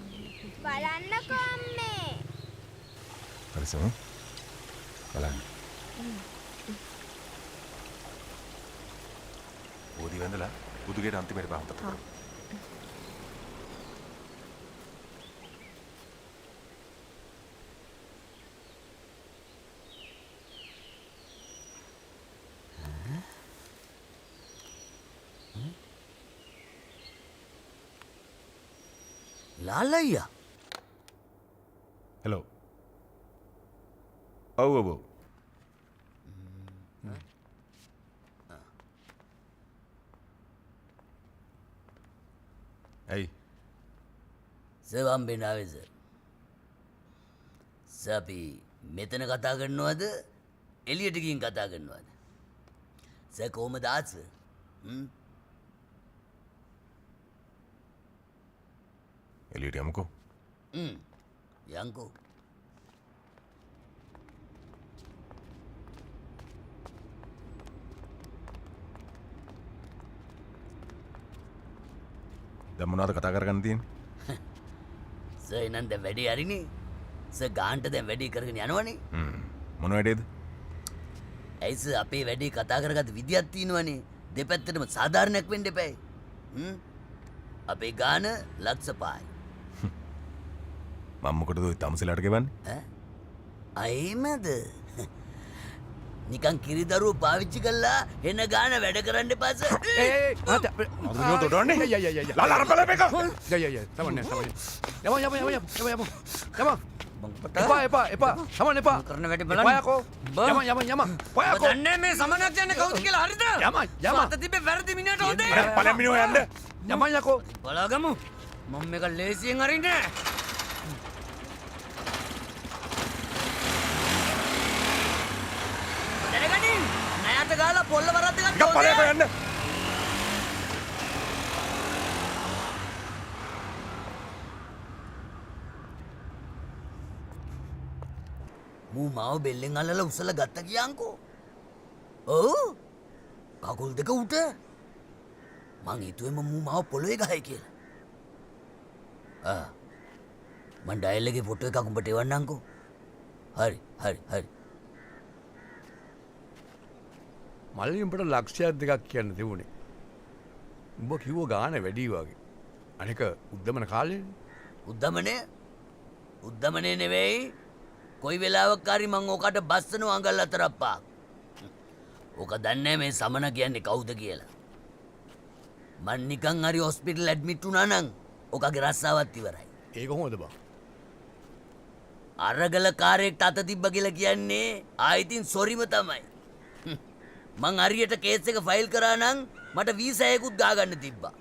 බලන්නකෝ අම්මේ. හරිසම. බලන්න. ඕදි වැඳලා බුදුගේට අන්තිමට පාහත. ලාලයියා. හෙලෝ. ඔව් ඔව්. ඇයි? සවම් බෙනාවේ සර්. සපි මෙතන කතා කරනවද? එළියට ගිහින් කතා කරනවද? සර් කොහමද ආස? එළියට යමුකෝ. යන්කෝ. දැන් මොනවද කතා කරගන්න තියෙන්නේ? සර් එහෙනම් දැන් වැඩේ හරිනේ. සර් ගාන්ට දැන් වැඩේ කරගෙන යනවනේ. මොන වැඩේද? ඇයි සර් අපේ වැඩේ කතා කරගත්ත විදියක් තියෙනවනේ. දෙපැත්තටම සාධාරණයක් වෙන්න එපායි. අපේ ගාන ලක්ෂ 5යි. මම මොකටද ඔය තමුසෙලාට ගෙවන්නේ? අයිමද? නිකන් කිරිදරුව පාවිච්චි කළා එන ගාන වැඩ කරන්න එපා සර්. අදුනියෝ දොඩවන්නේ. ලාලා අර බලපෑක. තමන්නේ. යම. එපා. තමන්න එපා. කරන වැඩ බලන්න. එපායකෝ. යම. පයකෝ. දන්නේ මේ සමනක් යන්නේ කවුද කියලා හරිද? යම. අත තිබ්බේ වැරදි මිනිහට හොදේ. පළම් මිනිහෝ යන්න. යකෝ. බලාගමු. මම මේක ලේසියෙන් අරින්නේ. දැනගනින්. නයට ගාලා පොල්ල වරද්ද ගන්න ඕනේ. පළයක යන්න. මූ මාව බෙල්ලෙන් අල්ලලා උසලා ගත්ත කියන්කෝ. ඔව්. කකුල් දෙක උට. මං හිතුවේ මූ මාව පොළොවේ ගහයි කියලා. මං ඩයල් එකේ ෆොටෝ එකක් උඹට එවන්නම්කෝ. හරි. මල්ලි උඹට ලක්ෂයක් දෙකක් කියන්න තිබුණේ. උඹ කිව්ව ගාන වැඩි වගේ. අනික උද්දමන කාලේ. උද්දමනේ නෙවෙයි. කොයි වෙලාවක හරි මං ඕකට බස්සනවා අඟල් 4ක් 5ක්. ඕක දන්නේ මේ සමන කියන්නේ කවුද කියලා. මං නිකන් හරි හොස්පිටල් ඇඩ්මිට් වුණා නම් ඕකගේ රස්සාවත් ඉවරයි. ඒක කොහොමද බං? අරගල කාරයෙක්ට අත තිබ්බ කියලා කියන්නේ ආයිතින් සොරිම තමයි. මං හරියට කේස් එක ෆයිල් කරා නම් මට වීසා එකකුත් දාගන්න තිබ්බා.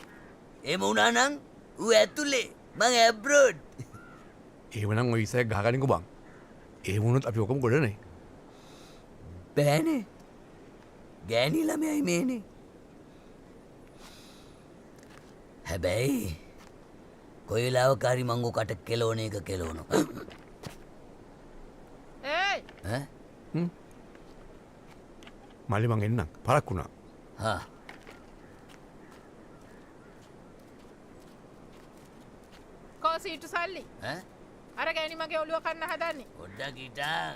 එහෙම වුණා නම් ඌ ඇතුලේ මං ඇබ්‍රෝඩ්. එහෙමනම් ඔය වීසා එක ගහගන්නකෝ බං. ඒ වුණොත් අපි ඔකම ගොඩනේ. බෑනේ. ගෑණි ළමයයි මේනේ. හැබැයි කොයි වෙලාවක හරි මං ඔකට කෙලෝන එක කෙලෝනවා. ඒයි. මල්ලි මං එන්නම්. පරක් වුණා. කෝ සීටු සල්ලි. අර ගෑණි මගේ ඔළුව කන්න හදන්නේ. පොඩ්ඩක් හිටා.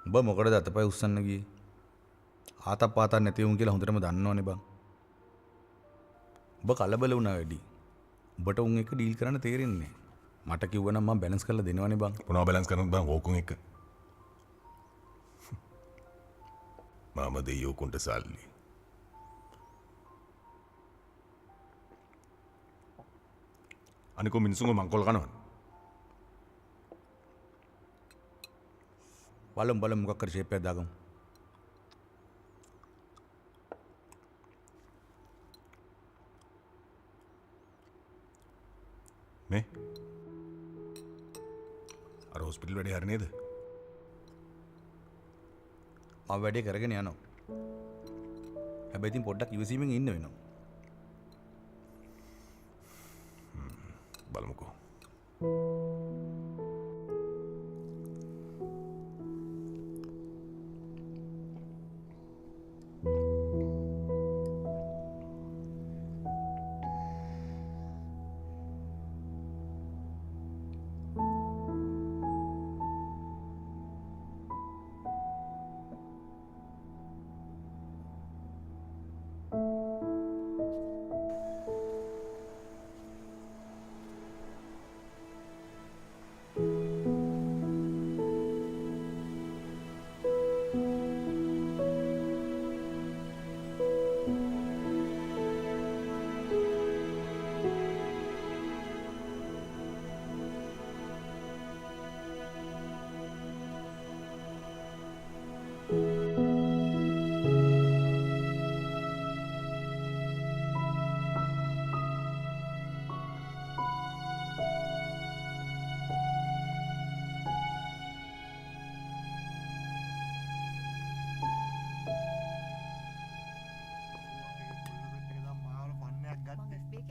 උඹ මොකටද අතපය උස්සන්න ගියේ? ආතක් පාතක් නැති වුන් කියලා හොඳටම දන්නවනේ බං. උඹ කලබල වුණා වැඩි. උඹට උන් එක ඩීල් කරන්න තේරෙන්නේ නැහැ. මට කිව්වනම් මම බැලන්ස් කරලා දෙනවනේ බං. මොනව බැලන්ස් කරනවද බං ඕකුන් එක? මම දෙයියෝ කුන්ට සල්ලි. අනිකෝ මිනිස්සුන්ව මංකොල් කනවනේ. බලමු මොකක් කර ෂේප් එකක් දාගමු. මේ අර හොස්පිටල් වැඩේ හරි නේද? මම වැඩේ කරගෙන යනවා. හැබැයි ඉතින් පොඩ්ඩක් ඉවසීමෙන් ඉන්න වෙනවා. බලමුකෝ.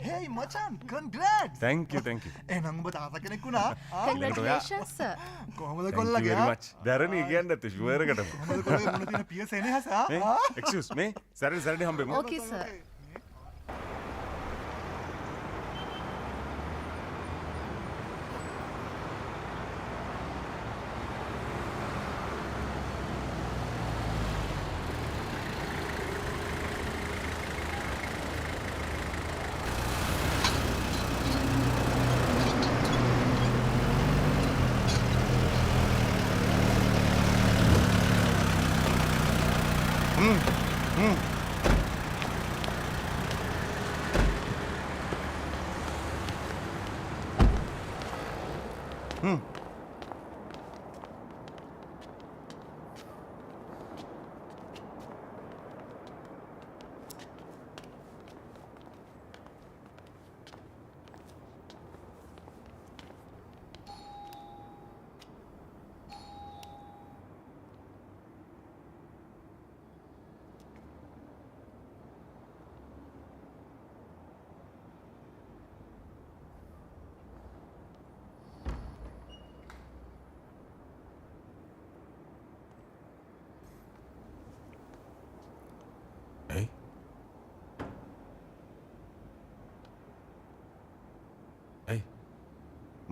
Hey මචන් congrats. Thank you. එහෙනම් ඔබ තාත්තා කෙනෙක් වුණා. Congratulations sir. කොහොමද කොල්ලගේ? දැරණි කියන්නේ නැත්තේ ෂුවර් එකටම. කොහොමද කොල්ලගේ මුණ තියෙන පිය සෙනෙහස? Excuse me. Saturday හම්බෙමු. Okay sir.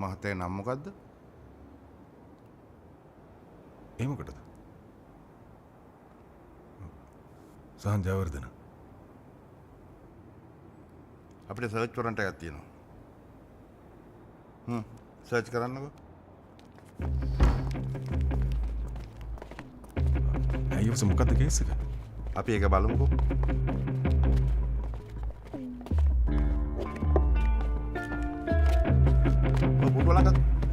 මහත්තයා නම මොකද්ද? ඒ මොකටද? සහන් ජයවර්ධන. අපිට සර්ච් වරන්ට් එකක් තියෙනවා. සර්ච් කරන්නකෝ. අයියෝ මොකද්ද කේස් එක? අපි ඒක බලමුකෝ.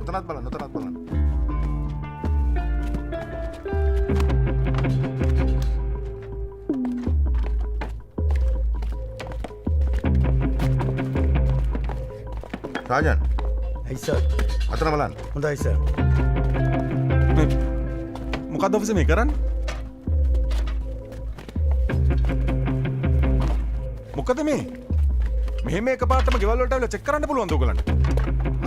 උතනත් බලන්න. රාජන්. Hey sir. අතන බලන්න. හොඳයි sir. මොකද්ද ඔෆිසර් මේ කරන්නේ? මොකද මේ? මෙහෙම එකපාරටම ගෙවල් වලට ඇවිල්ලා චෙක් කරන්න පුළුවන්ද ඔයගලන්ට?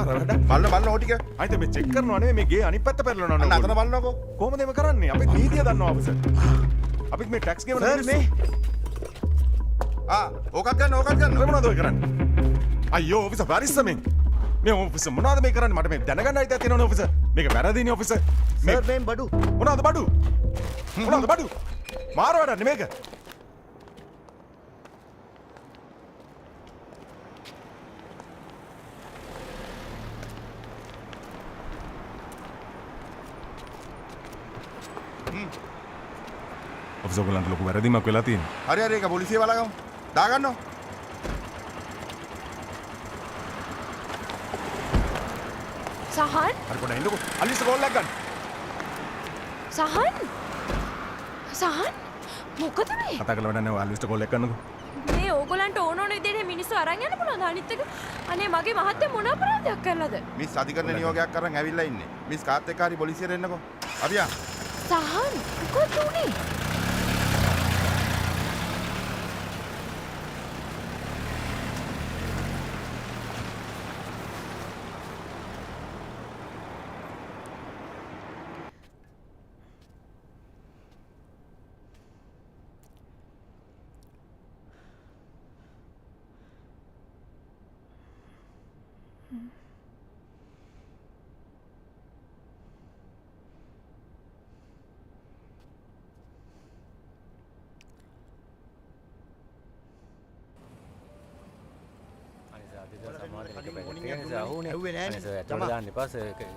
අර වැඩ බලන්න ඕ ටික. අයිත මේ චෙක් කරනවා නෙමෙයි මේ ගේ අනිත් පැත්ත පෙරලනවා නෝ. අතන බලන්නකෝ. කොහොමද මේ කරන්නේ? අපිත් නීතිය දන්නවා ඔෆිසර්. අපිත් මේ ටැක්ස් ගෙවන සර් මේ ඕකක් ගන්න. මොනවද ඔය කරන්නේ? අයියෝ ඔෆිසර් පරිස්සමෙන්. මේ ඔෆිසර් මොනවද මේ කරන්නේ? මට මේ දැනගන්න අයිතියක් තියෙනවනේ ඔෆිසර්. මේක වැරදිනේ ඔෆිසර්. සර් මේ බඩු. මොනවද බඩු? මාර වැඩන්නේ මේක. ඔෆිසර් ඔයගලන්ට ලොකු වැරදීමක් වෙලා තියෙනවා. හරි ඒක පොලිසිය බලගමු. දාගන්නවා. සහන්? හරි පොඩ්ඩක් ඉන්නකෝ. අලිස්ට කෝල් එකක් ගන්න. සහන්? මොකද මේ? කතා කරලා වැඩක් නැහැ. අලිස්ට කෝල් එකක් ගන්නකෝ. මේ ඕගොල්ලන්ට ඕන විදිහට මිනිස්සු අරන් යන්න පුළුවන්ද අනිත් එක? අනේ මගේ මහත්තයා මොන අපරාධයක් කළාද? මිස් අධිකරණ නියෝගයක් අරන් ඇවිල්ලා ඉන්නේ. මිස් කාත් එක්ක හරි පොලිසියට එන්නකෝ. අපි යන්න. සහන් මොකද උනේ?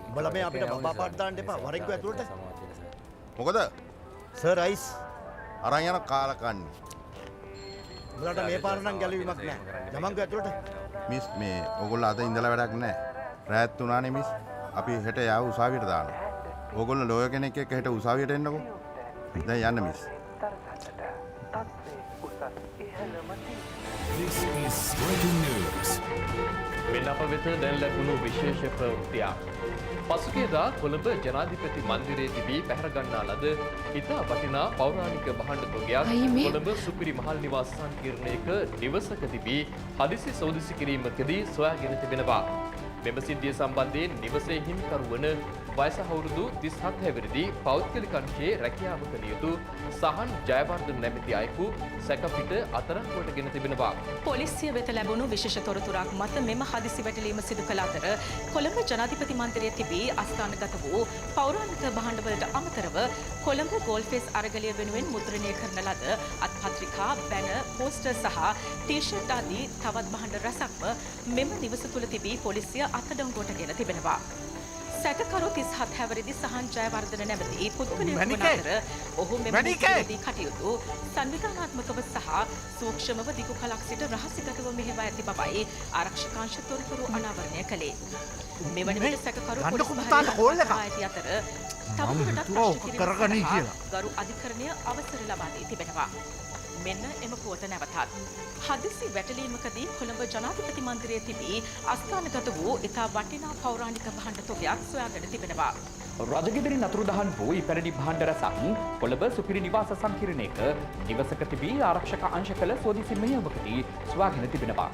බල මේ අපිට බබා පාට දාන්න එපා වරෙන්කෝ ඇතුළට මොකද සර් අයිස් අරන් යන කාලකන්නේ උඹලට මේ පාර නම් ගැලවීමක් නැහැ යමන්කෝ ඇතුළට මිස් මේ ඕගොල්ලෝ අද ඉඳලා වැඩක් නැහැ රැත් උනානේ මිස් අපි හෙට යාව උසාවියට දානවා ඕගොල්ලෝ ලෝය කෙනෙක් එක්ක හෙට උසාවියට එන්නකෝ දැන් යන්න miss This is breaking news. මෙන්න අප වෙත දැන් ලැබුණු විශේෂ ප්‍රවෘත්තියක්. පසුගියදා කොළඹ ජනාධිපති මන්දිරයේ තිබී පැහැර ගන්නා ලද ඉතා වටිනා පෞරාණික භාණ්ඩ තොගයක් කොළඹ සුපිරි මහල් නිවාස සංකීර්ණයක නිවසක තිබී හදිසි සෝදිසි කිරීමකදී සොයාගෙන තිබෙනවා. මෙම සිද්ධිය සම්බන්ධයෙන් නිවසේ හිමිකරු වන වයස අවුරුදු 37 හැවිරිදි පෞද්ගලික අංශයේ රැකියාව කළ යුතු සහන් ජයවර්ධන නැමැති අයෙකු සැකපිට අත්අඩංගුවට ගෙන තිබෙනවා. පොලිසිය වෙත ලැබුණු විශේෂ තොරතුරක් මත මෙම හදිසි වැටලීම සිදු කළ අතර කොළඹ ජනාධිපති මන්දිරයේ තිබී අස්ථානගත වූ පෞරාණික භාණ්ඩවලට අමතරව කොළඹ ගෝල්ෆේස් අරගලය වෙනුවෙන් මුද්‍රණය කරන ලද අත්පත්‍රිකා, බැනර්, පෝස්ටර් සහ ටී-ෂර්ට් ආදී තවත් භාණ්ඩ රැසක්ම මෙම නිවස තුළ තිබී පොලිසිය අත්අඩංගුවට ගෙන තිබෙනවා. සැකකරු 37 හැවිරිදි සහන් ජයවර්ධන නැමැති පුද්ගලයෙකු වන අතර ඔහු මෙම නිවසේදී කටයුතු සංවිධානාත්මකව සහ සූක්ෂමව දිගු කලක් සිට රහසිගතව මෙහෙවා ඇති බවයි ආරක්ෂකාංශ තොරතුරු අනාවරණය කළේ. මෙවැනි විට සැකකරු පොලිස් ඇති අතර තවදුරටත් ප්‍රශ්න කිරීම ගරු අධිකරණය අවසර ලබා දී තිබෙනවා. මෙන්න එම පුවත නැවතත්. හදිසි වැටලීමකදී කොළඹ ජනාධිපති මන්දිරයේ තිබී අස්ථානගත වූ ඉතා වටිනා පෞරාණික භාණ්ඩ තොගයක් සොයාගෙන තිබෙනවා. රජගෙදරින් අතුරුදහන් වූ ඉපැරණි භාණ්ඩ රැසක් කොළඹ සුපිරි නිවාස සංකීර්ණයක නිවසක තිබී ආරක්ෂක අංශ කළ සෝදිසි මෙහෙයුමකදී සොයාගෙන තිබෙනවා.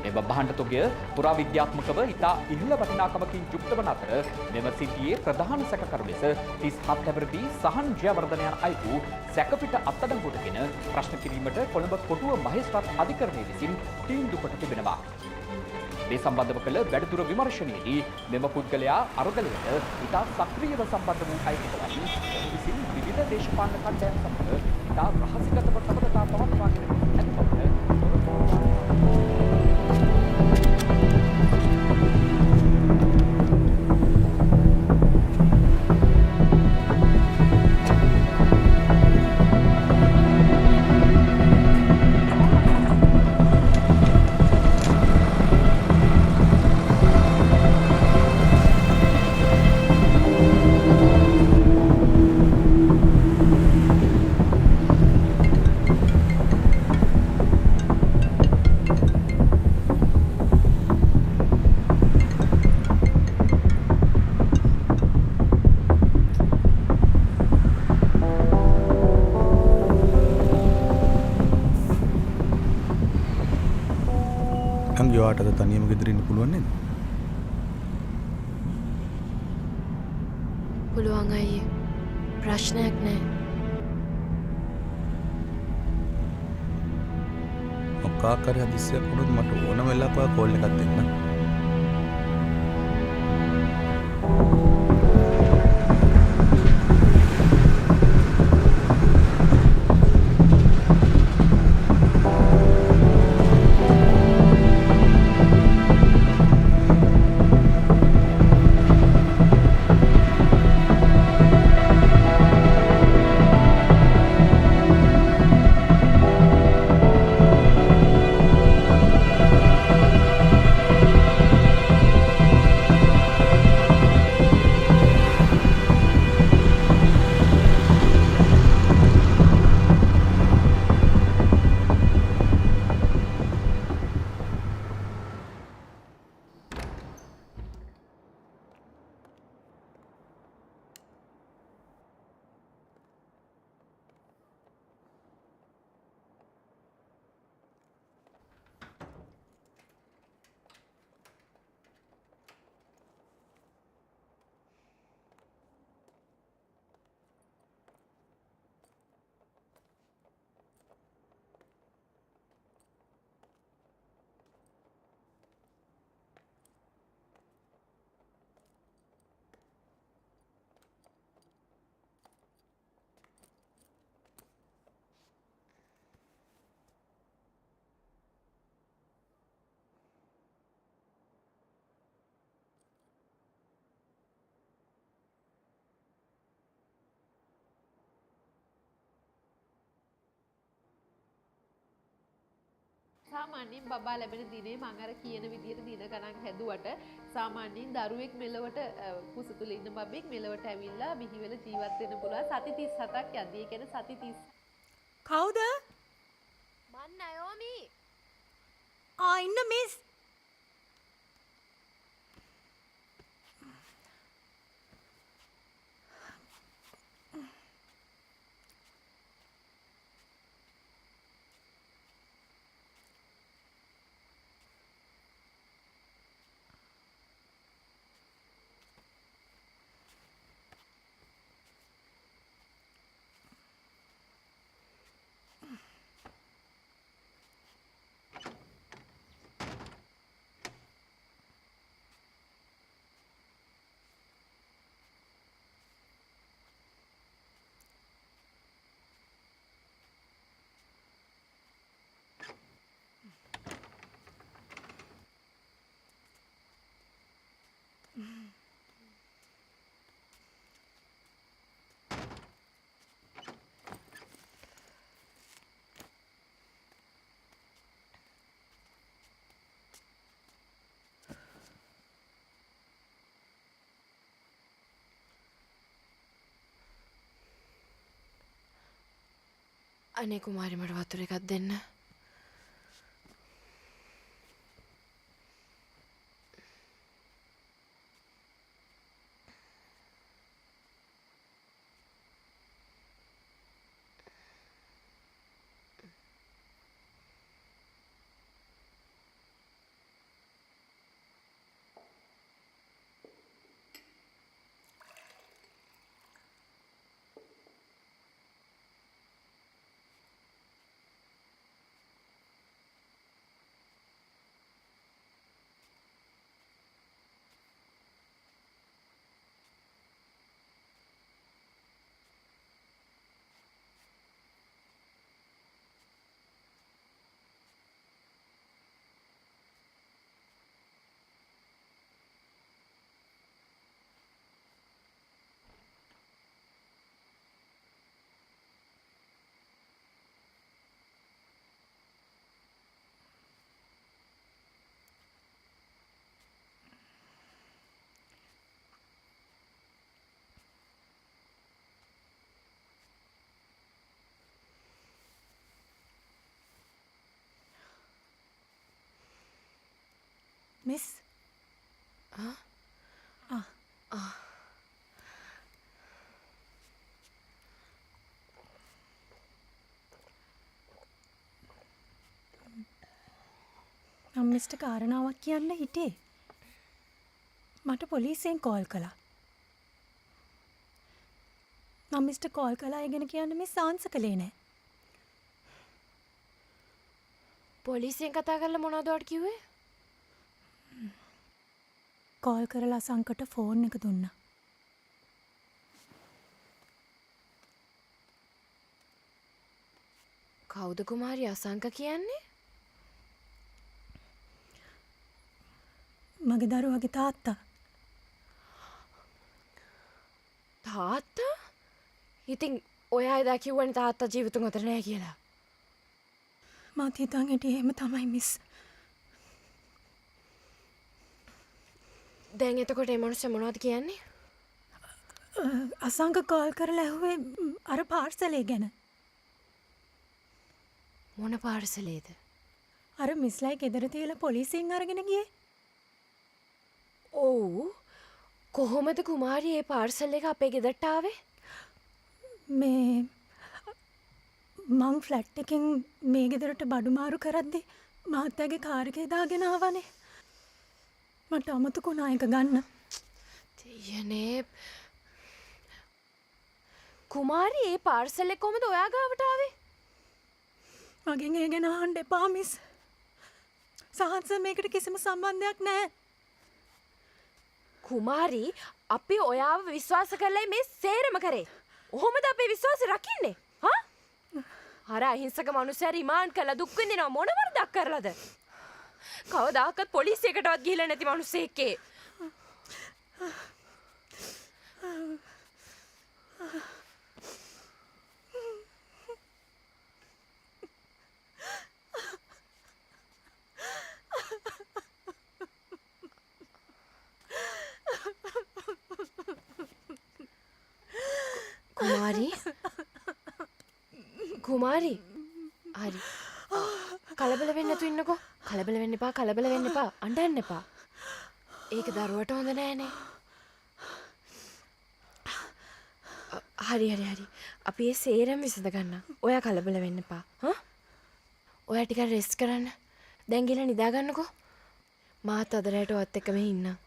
මෙම භාණ්ඩ තොගය පුරාවිද්‍යාත්මකව ඉතා ඉහළ වටිනාකමකින් යුක්ත වන අතර මෙම සිද්ධියේ ප්‍රධාන සැකකරු ලෙස 37 හැවිරිදි සහන් ජයවර්ධන යන අයෙකු සැකපිට අත්අඩංගුවටගෙන ප්‍රශ්න කිරීමට කොළඹ කොටුව මහේස්ත්‍රාත් අධිකරණය විසින් තීන්දුව කොට තිබෙනවා. මේ සම්බන්ධව කළ වැඩිදුර විමර්ශනයේදී මෙම පුද්ගලයා අරගලයට ඉතා සක්‍රියව සම්බන්ධ වූ අයෙකු බවයි ඔහු විසින් විවිධ දේශපාලන කණ්ඩායම් සමග ඉතා රහසිගතව සබඳතා පවත්වාගෙන ඇති බව වාටද තනියම ගෙදර ඉන්න පුළුවන් නේද? පුළුවන් අයියේ. ප්‍රශ්නයක් නැහැ. මොකක් හරි හදිස්සියක් වුණොත් මට ඕන වෙලාවක කෝල් එකක් දෙන්න. සාමාන්‍යයෙන් බබා ලැබෙන දිනේ මම අර කියන විදිහට දින ගණන් හැදුවට සාමාන්‍යයෙන් දරුවෙක් මෙලවට කුස තුල ඉන්න බබෙක් මෙලවට ඇවිල්ලා බිහි වෙලා ජීවත් වෙන්න පුළුවන් සති 37ක් යද්දී. ඒ කියන්නේ සති 30. කවුද? මන් නයෝමි. ඉන්න මිස්. අනේ කුමාරි මට වතුර එකක් දෙන්න. මිස්. මම මිස්ට කාරණාවක් කියන්න හිටියේ. මට පොලිසියෙන් කෝල් කළා. මම මිස්ට කෝල් කළා ඒ ගැන කියන්න මිස් ආන්සර් කළේ නැහැ. පොලිසියෙන් කතා කරලා මොනවද ඔයාලට කිව්වේ? කෝල් කරලා අසංකට ෆෝන් එක දුන්නා. කවුද කුමාරි අසංක කියන්නේ? මගේ දරුවගේ තාත්තා. තාත්තා? ඉතින් ඔයා එදා කිව්වනේ තාත්තා ජීවිතුන් අතර නැහැ කියලා. මත් හිතන් හිටියේ එහෙම තමයි මිස්. දැන් එතකොට මේ මිනිස්සු මොනවද කියන්නේ? අසංක කෝල් කරලා ඇහුවේ අර පාර්සලේ ගැන. මොන පාර්සලේද? අර මිස්ලයි ගෙදර තියලා පොලිසියෙන් අරගෙන ගියේ. ඔව්. කොහොමද කුමාරි මේ පාර්සල් එක අපේ ගෙදරට ආවේ? මේ මං ෆ්ලැට් එකෙන් මේ ගෙදරට බඩු මාරු කරද්දි මහත්තයාගේ කාර් එකේ දාගෙන ආවනේ. මට අමතකුණා එක ගන්න. තියනේ කුමාරි මේ පාර්සල් එක කොහමද ඔයා ගාවට ආවේ? මගෙන් ඒ ගැන අහන්න එපා මිස්. සහන්ස මේකට කිසිම සම්බන්ධයක් නැහැ. කුමාරි අපි ඔයාව විශ්වාස කරලා මේ සේරම කරේ. ඔහොමද අපේ විශ්වාසය රකින්නේ? හා? අර අහිංසක මිනිස්සයා රිමාන්ඩ් කරලා දුක් විඳිනවා මොන වරදක් කරලාද? කවදාකවත් පොලිසියකටවත් ගිහිල්ලා නැති මිනිස්සෙක්ගේ. කුමාරී කුමාරී හරි කලබල වෙන්න නැතු ඉන්නකෝ කලබල වෙන්න එපා අඬන්න එපා ඒක දරුවට හොඳ නෑනේ හරි අපි ඒ සේරම විසඳ ගන්න ඔයා කලබල වෙන්න එපා ඔයා ටිකක් රෙස්ට් කරන්න දැන් ගිහලා නිදා ගන්නකෝ මාත් අද රැට ඔයත් එක්කම ඉන්නම්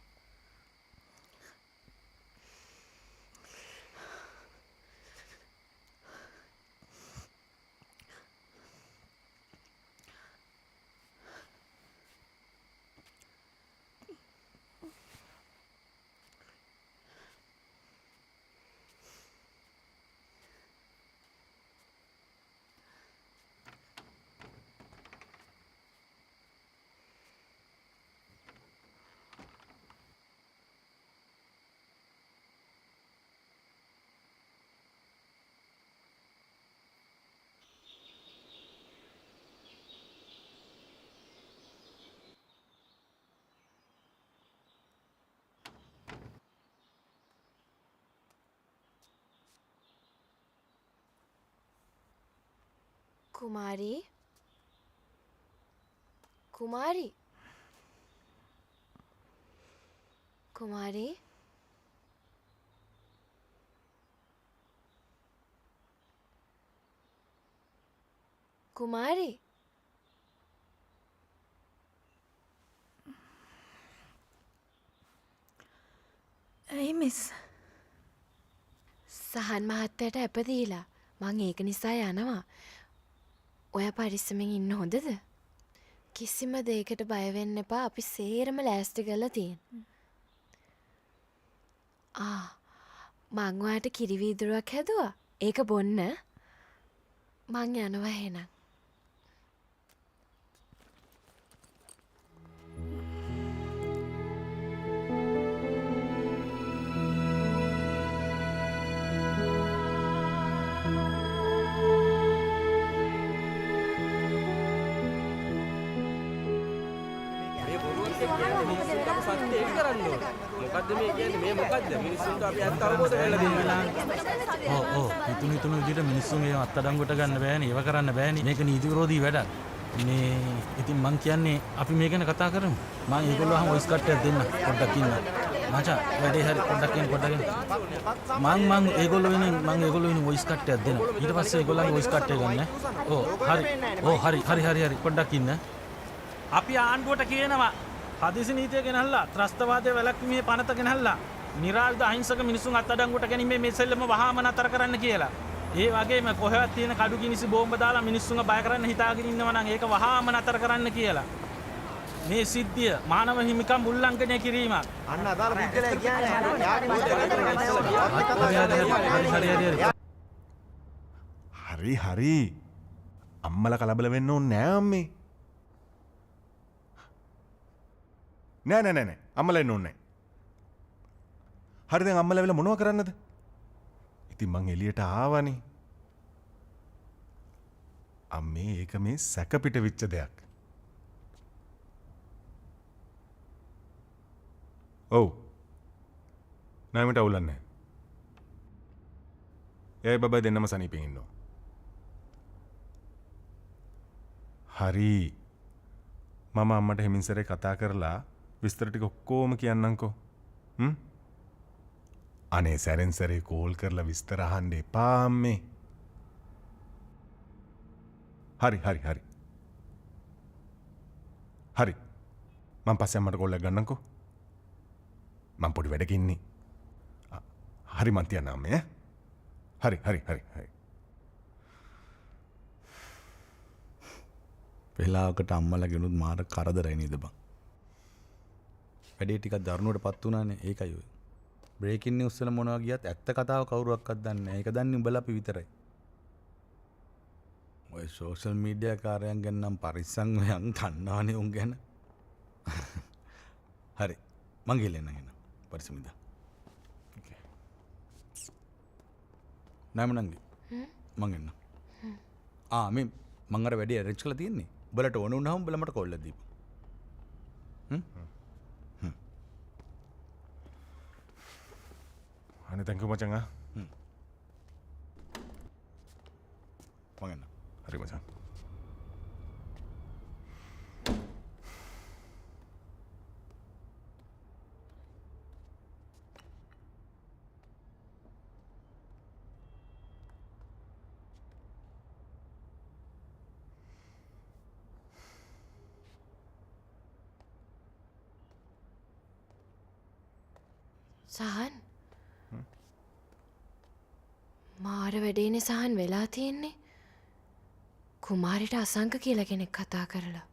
කුමාරී කුමාරී කුමාරී කුමාරී ඇයි මිස් සහන් මහත්තයට ඇප දීලා මං ඒක නිසා යනවා ඔයා පරිස්සමෙන් ඉන්න හොඳද කිසිම දෙයකට බය වෙන්න එපා අපි සේරම ලෑස්ති කරලා තියෙන මං ඔයාට කිරි වීදුරුවක් හැදුවා ඒක බොන්න මං යනවා එහෙනම් මොකද්ද මේ කියන්නේ මේ මොකද්ද මිනිස්සුන්ට අපි ඇත්ත අවබෝධ කරලා දෙන්න ඔව් හිතුණු විදිහට මිනිස්සුන් ඒව අත්අඩංගුවට ගන්න බෑනේ ඒව කරන්න බෑනේ මේක නීති විරෝධී වැඩක් මේ ඉතින් මං කියන්නේ අපි මේ ගැන කතා කරමු මං ඒගොල්ලෝ අහම වොයිස් කට්ටයක් දෙන්න පොඩ්ඩක් ඉන්න මචං වැඩේ හරි පොඩ්ඩක් ඉන්න මං ඒගොල්ලෝ වෙනින් වොයිස් කට්ටයක් දෙන්න ඊට පස්සේ ඒගොල්ලන්ගේ වොයිස් කට්ටය ගන්න හරි පොඩ්ඩක් ඉන්න අපි ආණ්ඩුවට කියනවා හදිසි නීතිය ගෙනල්ලා ත්‍රස්තවාදය වැළැක්වීමේ පනත ගෙනල්ලා නිරායුධ අහිංසක මිනිසුන් අත්අඩංගුවට ගැනීමේ මේ සෙල්ලම වහාම නතර කරන්න කියලා. ඒ වගේම කොහෙවත් තියෙන කඩු කිනිසි බෝම්බ දාලා මිනිස්සුන්ව බය කරන්න හිතාගෙන ඉන්නවා නම් ඒක වහාම නතර කරන්න කියලා. මේ සිද්ධිය මානව හිමිකම් උල්ලංඝනය කිරීමක්. අන්න අදාළ පුද්ගලයා කියන්නේ හරි අම්මලා කලබල වෙන්න ඕනේ නෑ අම්මේ නෑ අම්මලා එන්න ඕනේ නෑ හරි දැන් අම්මලා වෙලා මොනව කරන්නද ඉතින් මං එළියට ආවනේ අම්මේ ඒක මේ සැක පිට විච්ච දෙයක් ඔව් නෑමට අවුලක් නෑ එයි බබා දෙන්නම සනීපෙන් ඉන්නවා හරි මම අම්මට හිමින්සරේ කතා කරලා විස්තර ටික ඔක්කොම කියන්නම්කෝ අනේ සැරෙන් සැරේ කෝල් කරලා විස්තර අහන්න එපා අම්මේ හරි මම පස්සේ අම්මට කෝල් එකක් ගන්නම්කෝ මම පොඩි වැඩක ඉන්නේ හරි මං තියන්න අම්මේ හරි වෙලාවකට අම්මලගෙනුත් මාර කරදරයි නේද බං වැඩේ ටිකක් දරුණුවට පත් වුණානේ ඒකයි ඔය බ්‍රේකින් නිවුස් වල මොනවා ගියත් ඇත්ත කතාව කවුරුවක්වත් දන්නේ නැහැ ඒක දන්නේ උඹලා අපි විතරයි ඔය සෝෂල් මීඩියා කාරයන් ගැන නම් පරිස්සම් වෙයන් කන්නවනේ උන් ගැන හරි මං ගිහලා එන්න එහෙනම් පරිස්සමින්ද නෑ මනංගි මං එන්න මේ මං අර වැඩේ අරේන්ජ් කරලා තියෙන්නේ උඹලට ඕන වුණාම උඹලා මට කෝල් එකක් දීපන් අනේ තැන්කු මචං හරි මචං. සහන් මාර වැඩේනේ සහන් වෙලා තියෙන්නේ. කුමාරිට අසංක කියලා කෙනෙක් කතා කරලා.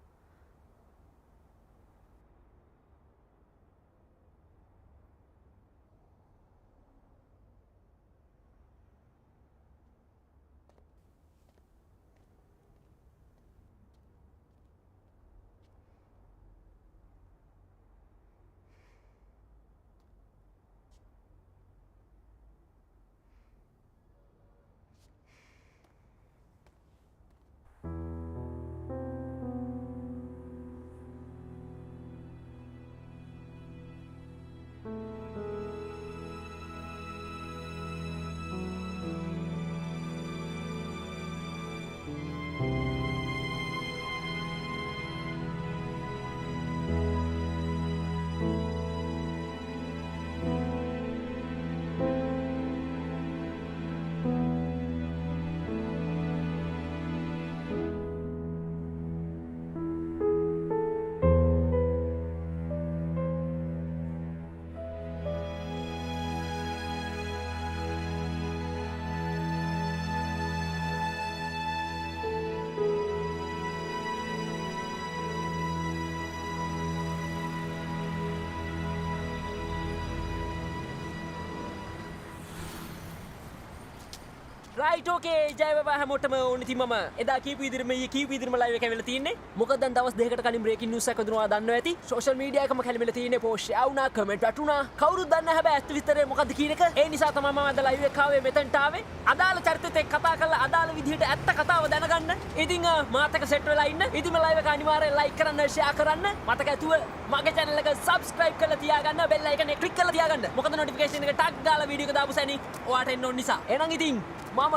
රයිට් ඕකේ ජය බබා හැමෝටම ඕන ඉතින් මම එදා කීපු විදිහටම ඊයේ කීපු විදිහටම ලයිව් එක ඇවිල්ලා තියෙන්නේ. මොකද දැන් දවස් දෙකකට කලින් බ්‍රේකින් නිවුස් එකක් දුන්නා දන්නව ඇති. සෝෂල් මීඩියා එකම කැලිමෙලා තියෙන්නේ පෝස්ට් ෂෙයා වුණා කමෙන්ට් වටුණා. කවුරුත් දන්නේ නැහැ හැබැයි ඇත්ත විස්තරේ මොකද්ද කියන එක. ඒ නිසා තමයි මම අද ලයිව් එක ආවේ මෙතනට ආවේ. අදාළ චරිතෙත් එක්ක කතා කරලා අදාළ විදිහට ඇත්ත කතාව දැනගන්න. ඉතින් මාත් එක්ක සෙට් වෙලා ඉන්න. ඉතින් මේ ලයිව් එක අනිවාර්යෙන් ලයික් කරන්න ෂෙයා කරන්න. මතක ඇතුව මගේ channel එක subscribe කරලා තියාගන්න. බෙල් අයිකන් එක ක්ලික් කරලා තියාගන්න. මොකද notification එක ටක් ගාලා වීඩියෝ එක දාපු සැනින් ඔයාට එන්න ඕන නිසා. එහෙනම් ඉතින් මම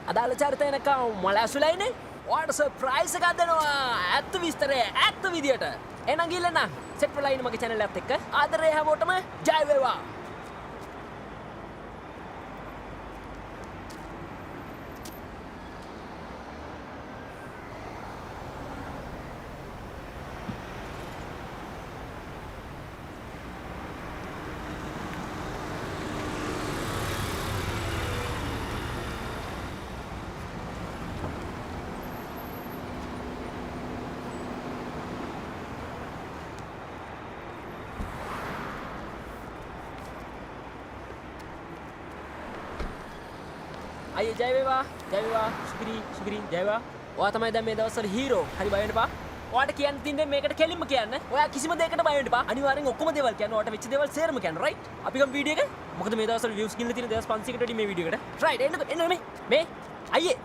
අදාළ චරිතයනකම් මොලැසුලයිනේ ඔයාට සර්ප්‍රයිස් එකක් දෙනවා ඇත්ත විස්තරය ඇත්ත විදියට එහෙනම් ගිහලා නම් සෙට් වෙලා ඉන්න මගේ channel එකත් එක්ක ආදරේ හැමෝටම ජය වේවා. අයියේ ජය වේවා සුපිරි ජය වේවා. ඔයා තමයි දැන් මේ දවස්වල හීරෝ. හරි බය වෙන්න එපා. ඔයාට කියන්න තින්නේ මේකට කෙලින්ම කියන්න. ඔයා කිසිම දෙයකට බය වෙන්න එපා. අනිවාර්යෙන් ඔක්කොම දේවල් කියන්න. ඔයාට වෙච්ච දේවල් සේරම කියන්න. රයිට්? අපි ගමු වීඩියෝ එක. මොකද මේ දවස්වල views ගිනලා තියෙන 2500කට වැඩි මේ වීඩියෝ එකට. රයිට් එන්න මේ අයියේ.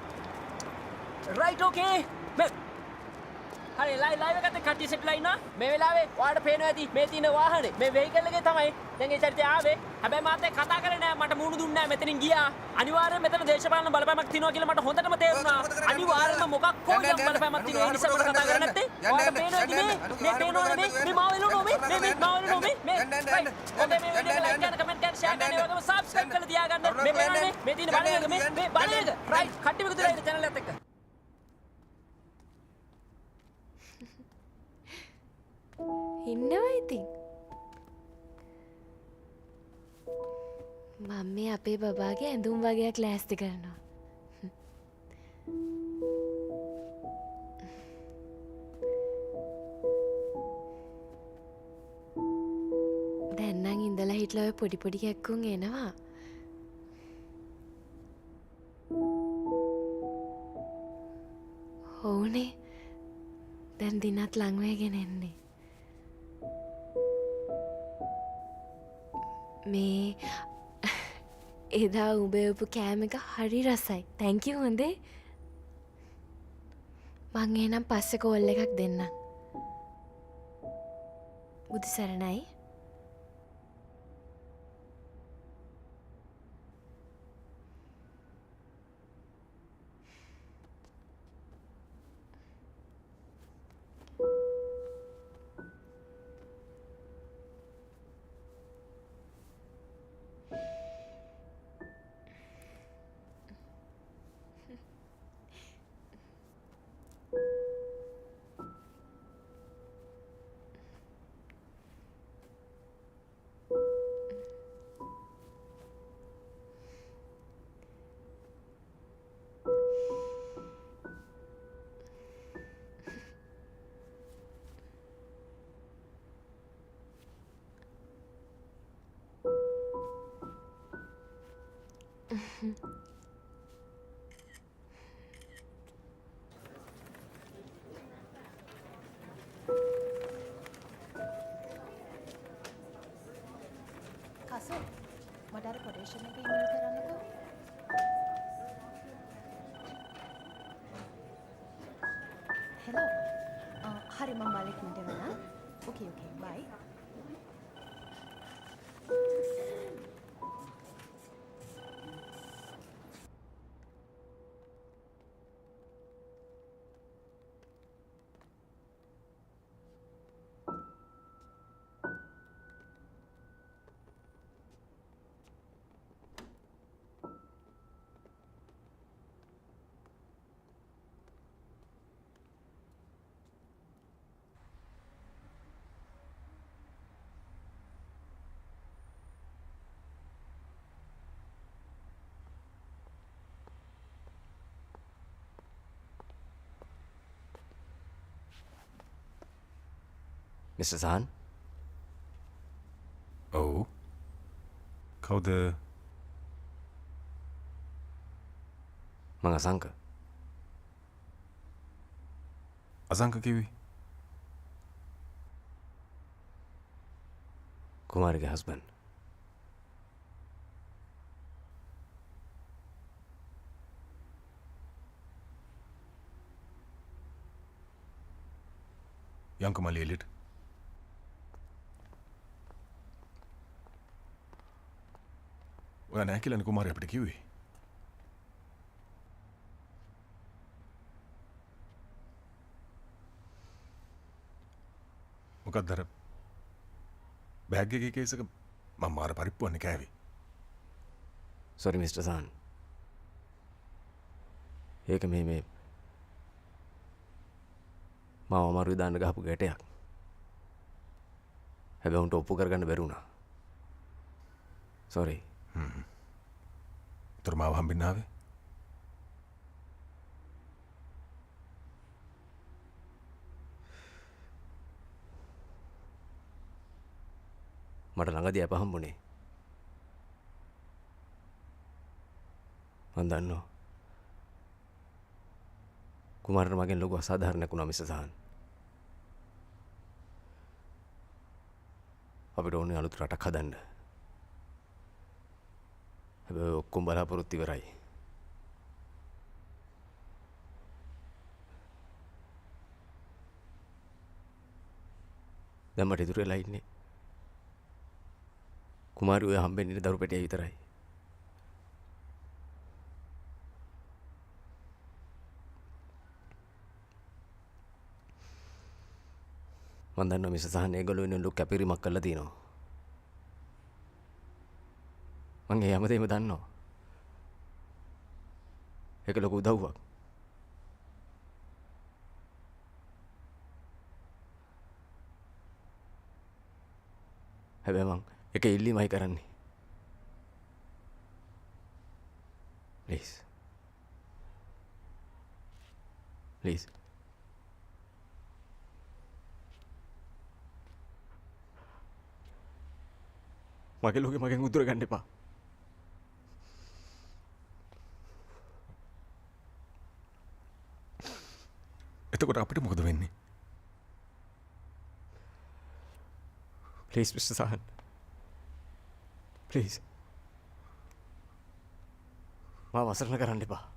රයිට් ඕකේ. හරි ලයිව් එකත් කට්ටිය සෙට් වෙලා ඉන්නවා. මේ වෙලාවේ ඔයාලට පේනවා ඇති මේ තියෙන වාහනේ. මේ වෙහිකල් එකේ තමයි දැන් ඒ චරිතය ආවේ. හැබැයි මාත් එක්ක කතා කරේ නෑ. මට මූණු දුන්නේ නෑ. මෙතනින් ගියා. අනිවාර්යෙන් මෙතන දේශපාලන බලපෑමක් තියෙනවා කියලා මට හොඳටම තේරුණා. අනිවාර්යෙන්ම මොකක් හෝ යම් බලපෑමක් තියෙනවා. ඒ නිසා මට කතා කරන්නේ නැත්තේ. ඔයාලට පේනවා ඇති මේ පේනවනේ මේ මාව වෙලුණෝ මේ මාව වෙලුණෝ මේ ඔකේ මේ වීඩියෝ එක ලයික් කරන්න කමෙන්ට් කරන්න ෂෙයා කරන්න ඒ වගේම සබ්ස්ක්‍රයිබ් කරලා තියාගන්න. මේ පේනවනේ මේ තියෙන බලයක මේ බලයක රයිට් කට්ටිය එකතු වෙලා ඉන්න channel එකත් එක්ක. ඉන්නවා ඉතින් මම මේ අපේ බබාගේ ඇඳුම් වගේක් ලෑස්ති කරනවා. දැන් නම් ඉඳලා හිටලා ඔය පොඩි කැක්කුම් එනවා. ඔව්නේ දැන් දිනත් ලං වෙගෙන එන්නේ. මේ එදා උඹයපු කෑම එක හරි රසයි. තැන්ක් යූ හොඳේ. මං එහෙනම් පස්සේ කෝල් එකක් දෙන්නම්. බුදු සරණයි. කසු මට අර කොටේෂන් එක ඊමේල් කරන්නකෝ. හෙලෝ. හරි මම මාලික් මිට වෙනවා. ඕකේ බයි. Mr. Zahan? ඔව්. කවුද? මං අසංක. අසංක කිව්වේ? කුමාරිගේ හස්බන්ඩ්. යංකමලි එලිට. ඔයා නෑ කියලානේ කුමාරය අපිට කිව්වේ. මොකක්ද අර බෑග් එකේ කේස් එක මම මාර පරිප්පුවන්නේ කෑවේ. Sorry Mr. Zahan. ඒක මේ මාව අමාරුයි දාන්න ගහපු ගැටයක්. හැබැයි උන්ට ඔප්පු කරගන්න බැරි වුණා. Sorry. උතර මාව හම්බෙන්න ආවේ? මට ළඟදී අප හම්බුනේ. මන් දන්නවා. කුමාරට මගෙන් ලොකු අසාධාරණයක් වුණා මිස් සහන්. අපිට ඕනේ අලුත් රටක් හදන්න. හැබැයි ඔක්කොම බලාපොරොත්තු ඉවරයි. දැන් මට ඉතුරු වෙලා ඉන්නේ කුමාරි ඔය හම්බෙන්න ඉන්න දරු පෙට්ටිය විතරයි. මන් දන්නවා මිස් සහන් ඒගොල්ලෝ ඉන්න ලොකු කැපිරීමක් කරලා තියෙනවා. මං ඒ හැමදේම දන්නවා. ඒක ලොකු උදව්වක්. හැබැයි මං එක ඉල්ලීමයි කරන්නේ. Please. Please. මගේ ලෝකෙ මගෙන් උදුර ගන්න එපා. එතකොට අපිට මොකද වෙන්නේ? Please Mr. Sahan. Please. මාව අසරණ කරන්න එපා.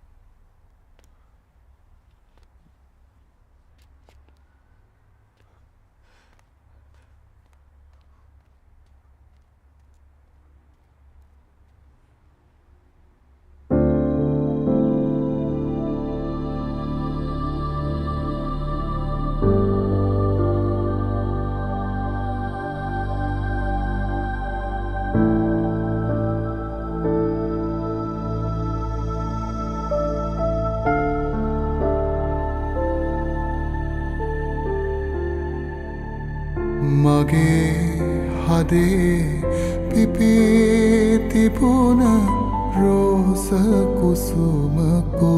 මගේ හදේ පිපී තිබුණ රෝස කුසුමකෝ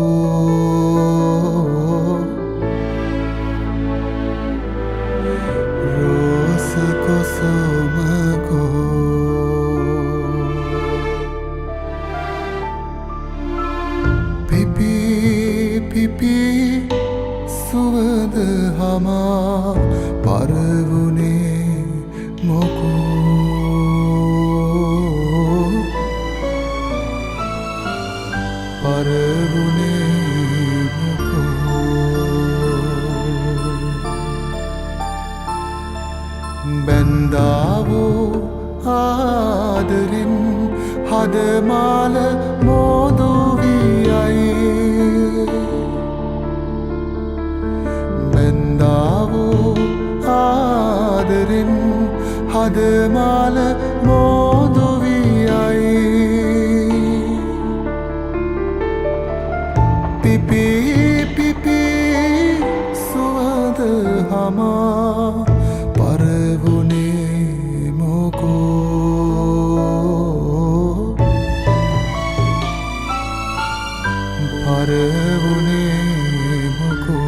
රෝස කුසුමකෝ බැන්දාවෝ ආදරෙන් හදමාල මෝදුවියයි බැන්දාවෝ ආදරෙන් හදමාල මෝදුවියයි පිපි පිපි සුවද හමා පරවුනේ මොකෝ පරවුනේ මොකෝ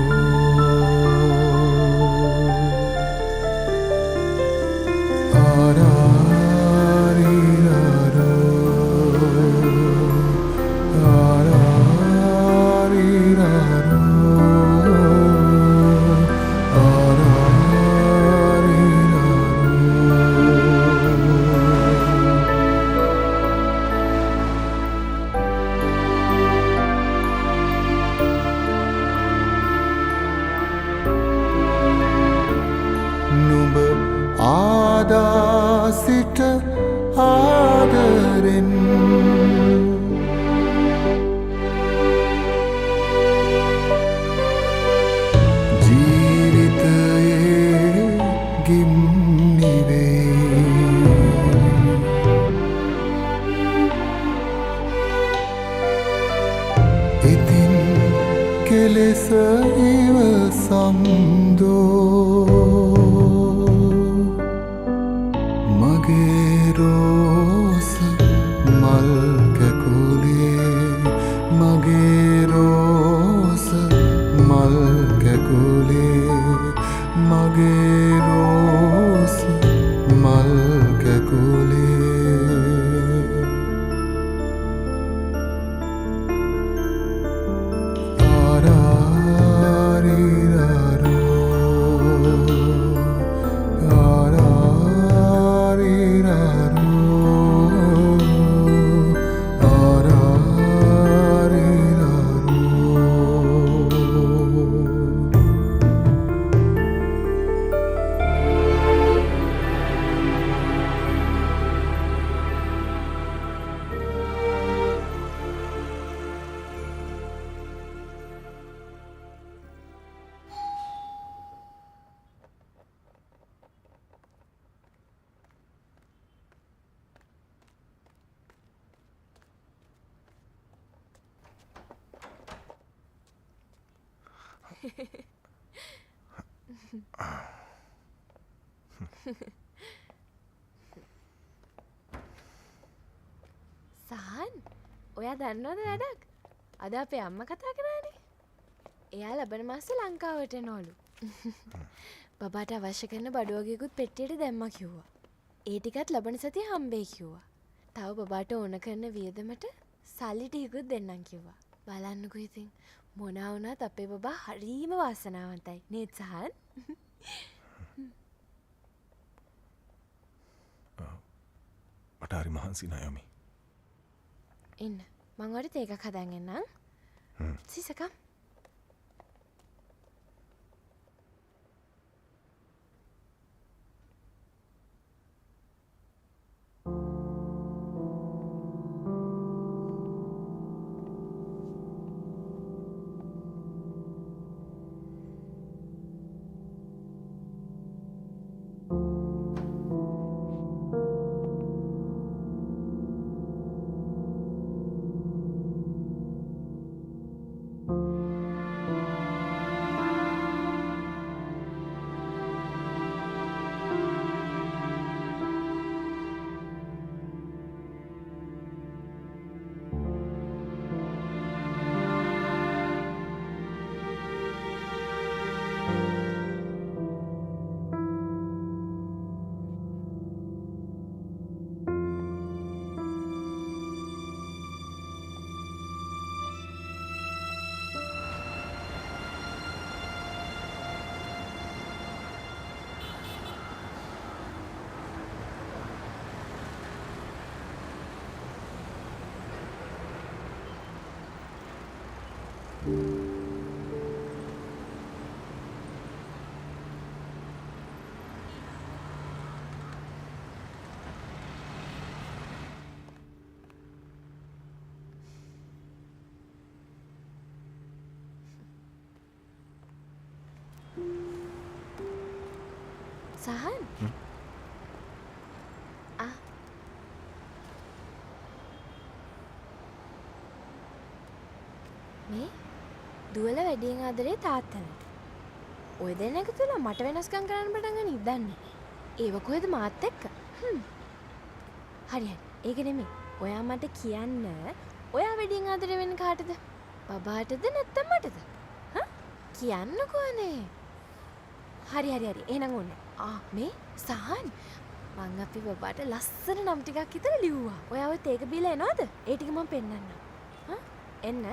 නුඹ ආදා සිට ආදරෙන් ජීවිතයේ ගිම්නිවේ ඉතින් කෙලෙස ඉවසම්දෝ මගේ රෝස මල් කැකුලේ මගේ රෝස මල් කැකුලේ මගේ රෝස මල් කැකුලේ සහන් ඔයා දන්නවද වැඩක් අද අපේ අම්ම කතා කරානේ එයා ලබන මාසේ ලංකාවට එනවලු බබාට අවශ්‍ය කරන බඩුවගේකුත් පෙට්ටියට දැම්මා කිව්වා ඒ ටිකත් ලබන සතිය හම්බෙයි කිව්වා තව බබාට ඕන කරන වියදමට සල්ලි ටිකකුත් දෙන්නම් කිව්වා බලන්නකෝ ඉතින් මොනවා වුණත් අපේ බබා හරීම වාසනාවන්තයි නේද සහන් මට හරි මහන්සි නයමි ඉන්න මං ඔයාලට ඒකක් හදන් එන්නම් සිසකම් සහන් මේ දුවල වැඩියෙන් ආදරේ තාත්තලට. ඔය දෙන්නක තුල මට වෙනස්කම් කරන්න පටන් ගන්න ඉදන්නේ. ඒව කොහෙද මාත් එක්ක? හරි. ඒක නෙමෙයි. ඔයා මට කියන්න ඔයා වැඩියෙන් ආදරේ වෙන්නේ කාටද? බබාටද නැත්නම් මටද? කියන්නකෝනේ. හරි. එහෙනම් ඕනේ. මේ සහන් මං අපි බබාට ලස්සන නම් ටිකක් විතර ලිව්වා. ඔයා ඔය තේක බීලා එනවද? ඒ ටික මම පෙන්නන්නම්. එන්න.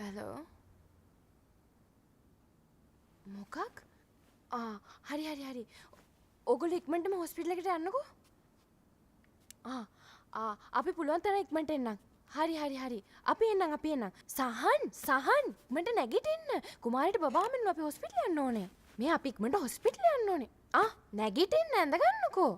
හලෝ මොකක්? හරි. ඔගොල්ලෝ ඉක්මනටම හොස්පිටල් එකට යන්නකෝ. අපි පුළුවන් තරම් ඉක්මනට එන්නම්. හරි. අපි එන්නම්. සහන් ඉක්මනට නැගිටින්න. කුමාරිට බබාමෙන් අපි හොස්පිටල් යන්න ඕනේ. මේ අපි ඉක්මනට හොස්පිටල් යන්න ඕනේ. නැගිටින්න ඇඳ ගන්නකෝ.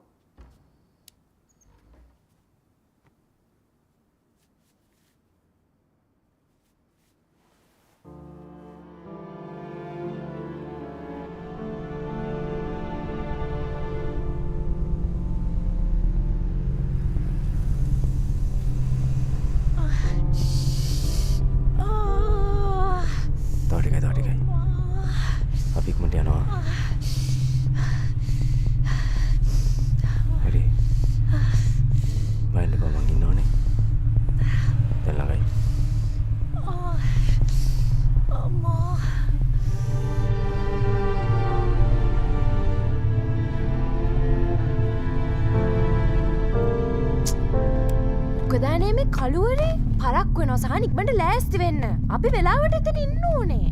කළුවරේ පරක් වෙනවා සහන් ඉක්මනට ලෑස්ති වෙන්න. අපි වෙලාවට එතන ඉන්න ඕනේ.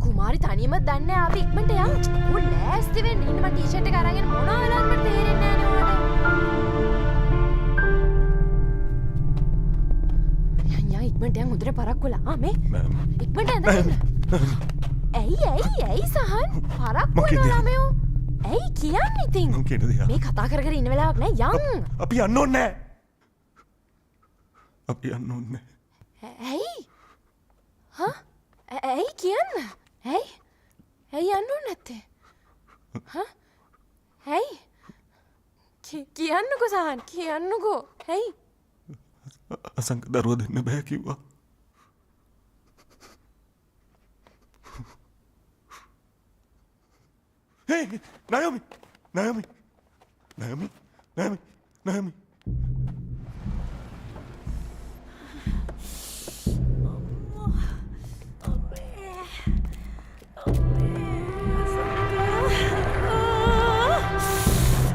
කුමාරි තනියම දන්නේ අපි ඉක්මනට යමු. උන් ලෑස්ති වෙන්න. ඉන්න මම ටී-ෂර්ට් එක අරගෙන මොනවා වෙලාවකට මට තේරෙන්නේ නැහැ නේ ඔයාලට. යන් ඉක්මනට යන් උදේ පරක් වෙලා. මේ ඉක්මනට ඇඳගෙන. ඇයි සහන් පරක් වෙනවා ළමයෝ. ඇයි කියන්නේ ඉතින්? මේ කතා කර ඉන්න වෙලාවක් නෑ යන්. අපි යන්න ඕනේ නෑ. අපි යන්න ඕනේ. ඇයි? ඇයි කියන්න? ඇයි යන්න ඕනේ නැත්තේ? ඇයි? කියන්නකෝ සහන් කියන්නකෝ. ඇයි? අසංක දරුවා දෙන්න බෑ කිව්වා. Hey, Naomi.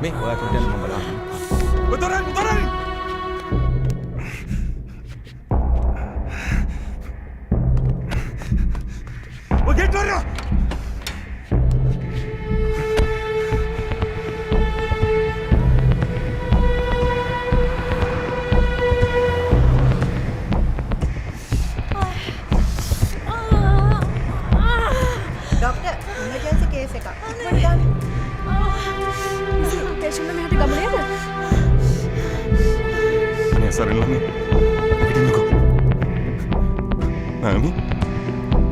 මේ ඔයා කෙනෙක් මම බලන්න. Betulan. Begitu ya. Dokter, emergency case එකක්. ඉක්මනට ගන්න. පේෂන්ට් මෙහෙට ගමු නේද? අනේ සරලම. පිටින්නකෝ. Naomi.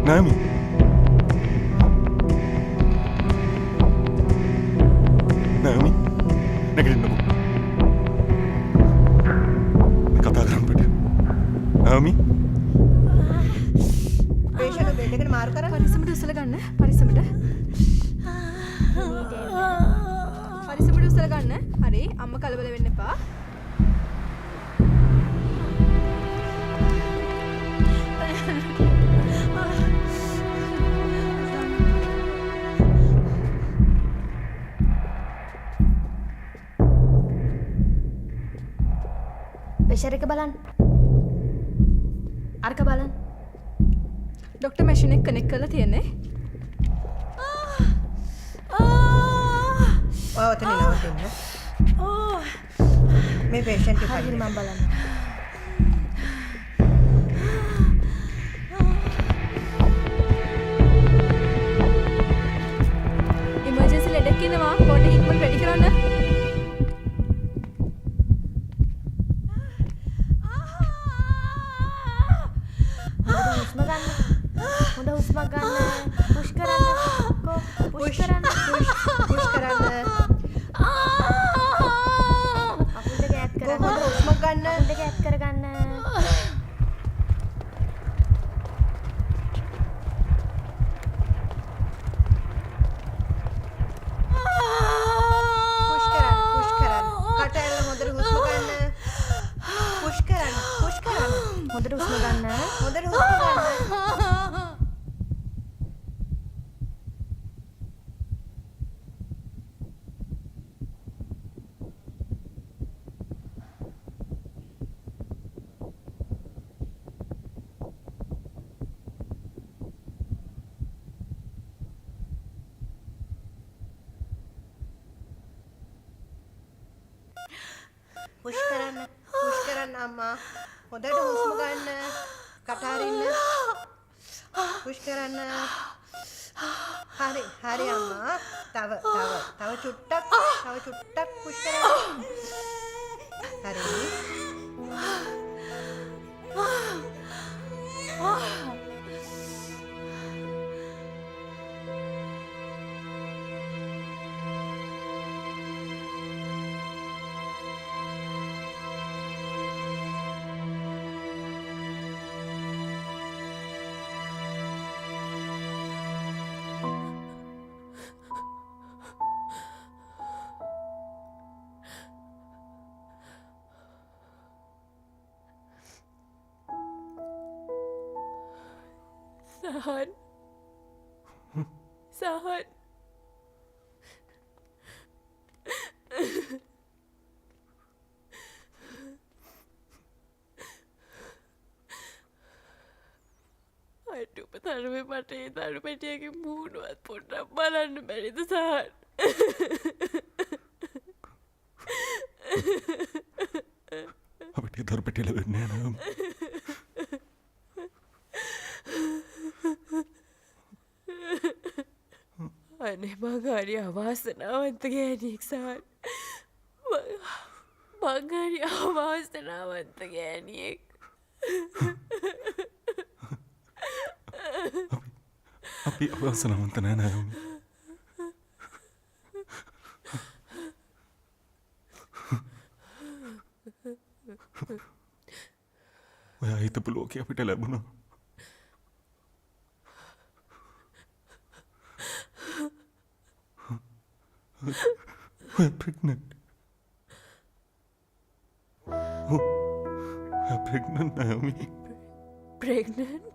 Naomi, නැගිටින්නකෝ. කතා කරමු පිට. Naomi. පේෂන්ට් බෙඩ් එකට මාරු කරා. පරිස්සමට උස්සලා ගන්න. පරිස්සමට උස්සලා ගන්න. හරි. අම්මා කලබල වෙන්න එපා. ප්‍රෙෂර් එක බලන්න. අරක බලන්න. ඩොක්ටර් මැෂින් එක කනෙක්ට් කරලා තියෙන්නේ. ඔය ඔතන නවතින්න. මේ පේෂන්ට් එක හරියට මම බලන්න. ඉමර්ජන්සි ලෙඩක් ඉන්නවා. පොඩ්ඩක් ඉක්මනට රෙඩි කරන්න. හුස්ම ගන්න. හොඳ හුස්මක් ගන්න. පුෂ් කරන්න. පුෂ් කරන්න. පුෂ් කරන්න. අකුල් දෙක ඈත් කරන්න. හොඳ හුස්මක් ගන්න. අකුල් දෙක ඈත් කරගන්න. පුෂ් කරන්න. පුෂ් කරන්න. කට ඇරලා හොඳට හුස්ම ගන්න. පුෂ් කරන්න. පුෂ් කරන්න. හොඳට හුස්ම ගන්න. හොඳට හුස්ම ගන්න. පුෂ් කරන්න. පුෂ් කරන්න අම්මා. හොඳට හුස්ම ගන්න. කට අරින්න. පුෂ් කරන්න. හරි. හරි අම්මා. තව චුට්ටක්. තව චුට්ටක් පුෂ් කරන්න. හරි. සහන්. සහන්. අටුප තරුවේ මට ඒ දරු පැටියගේ මූණුවත් පොඩ්ඩක් බලන්න බැරිද සහන්? අපිට දරු පැටිය ලැබෙන්නේ නැහැ නේද? අනේ මං හරි අවාසනාවන්ත ගෑණියෙක් සහන්. මං හරි අවාසනාවන්ත ගෑණියෙක්. අපි අවාසනාවන්ත නෑ නයෝමි. ඔයා හිතපු ලෝකේ අපිට ලැබුණා. We're pregnant. Oh, we're pregnant, Naomi. Pregnant?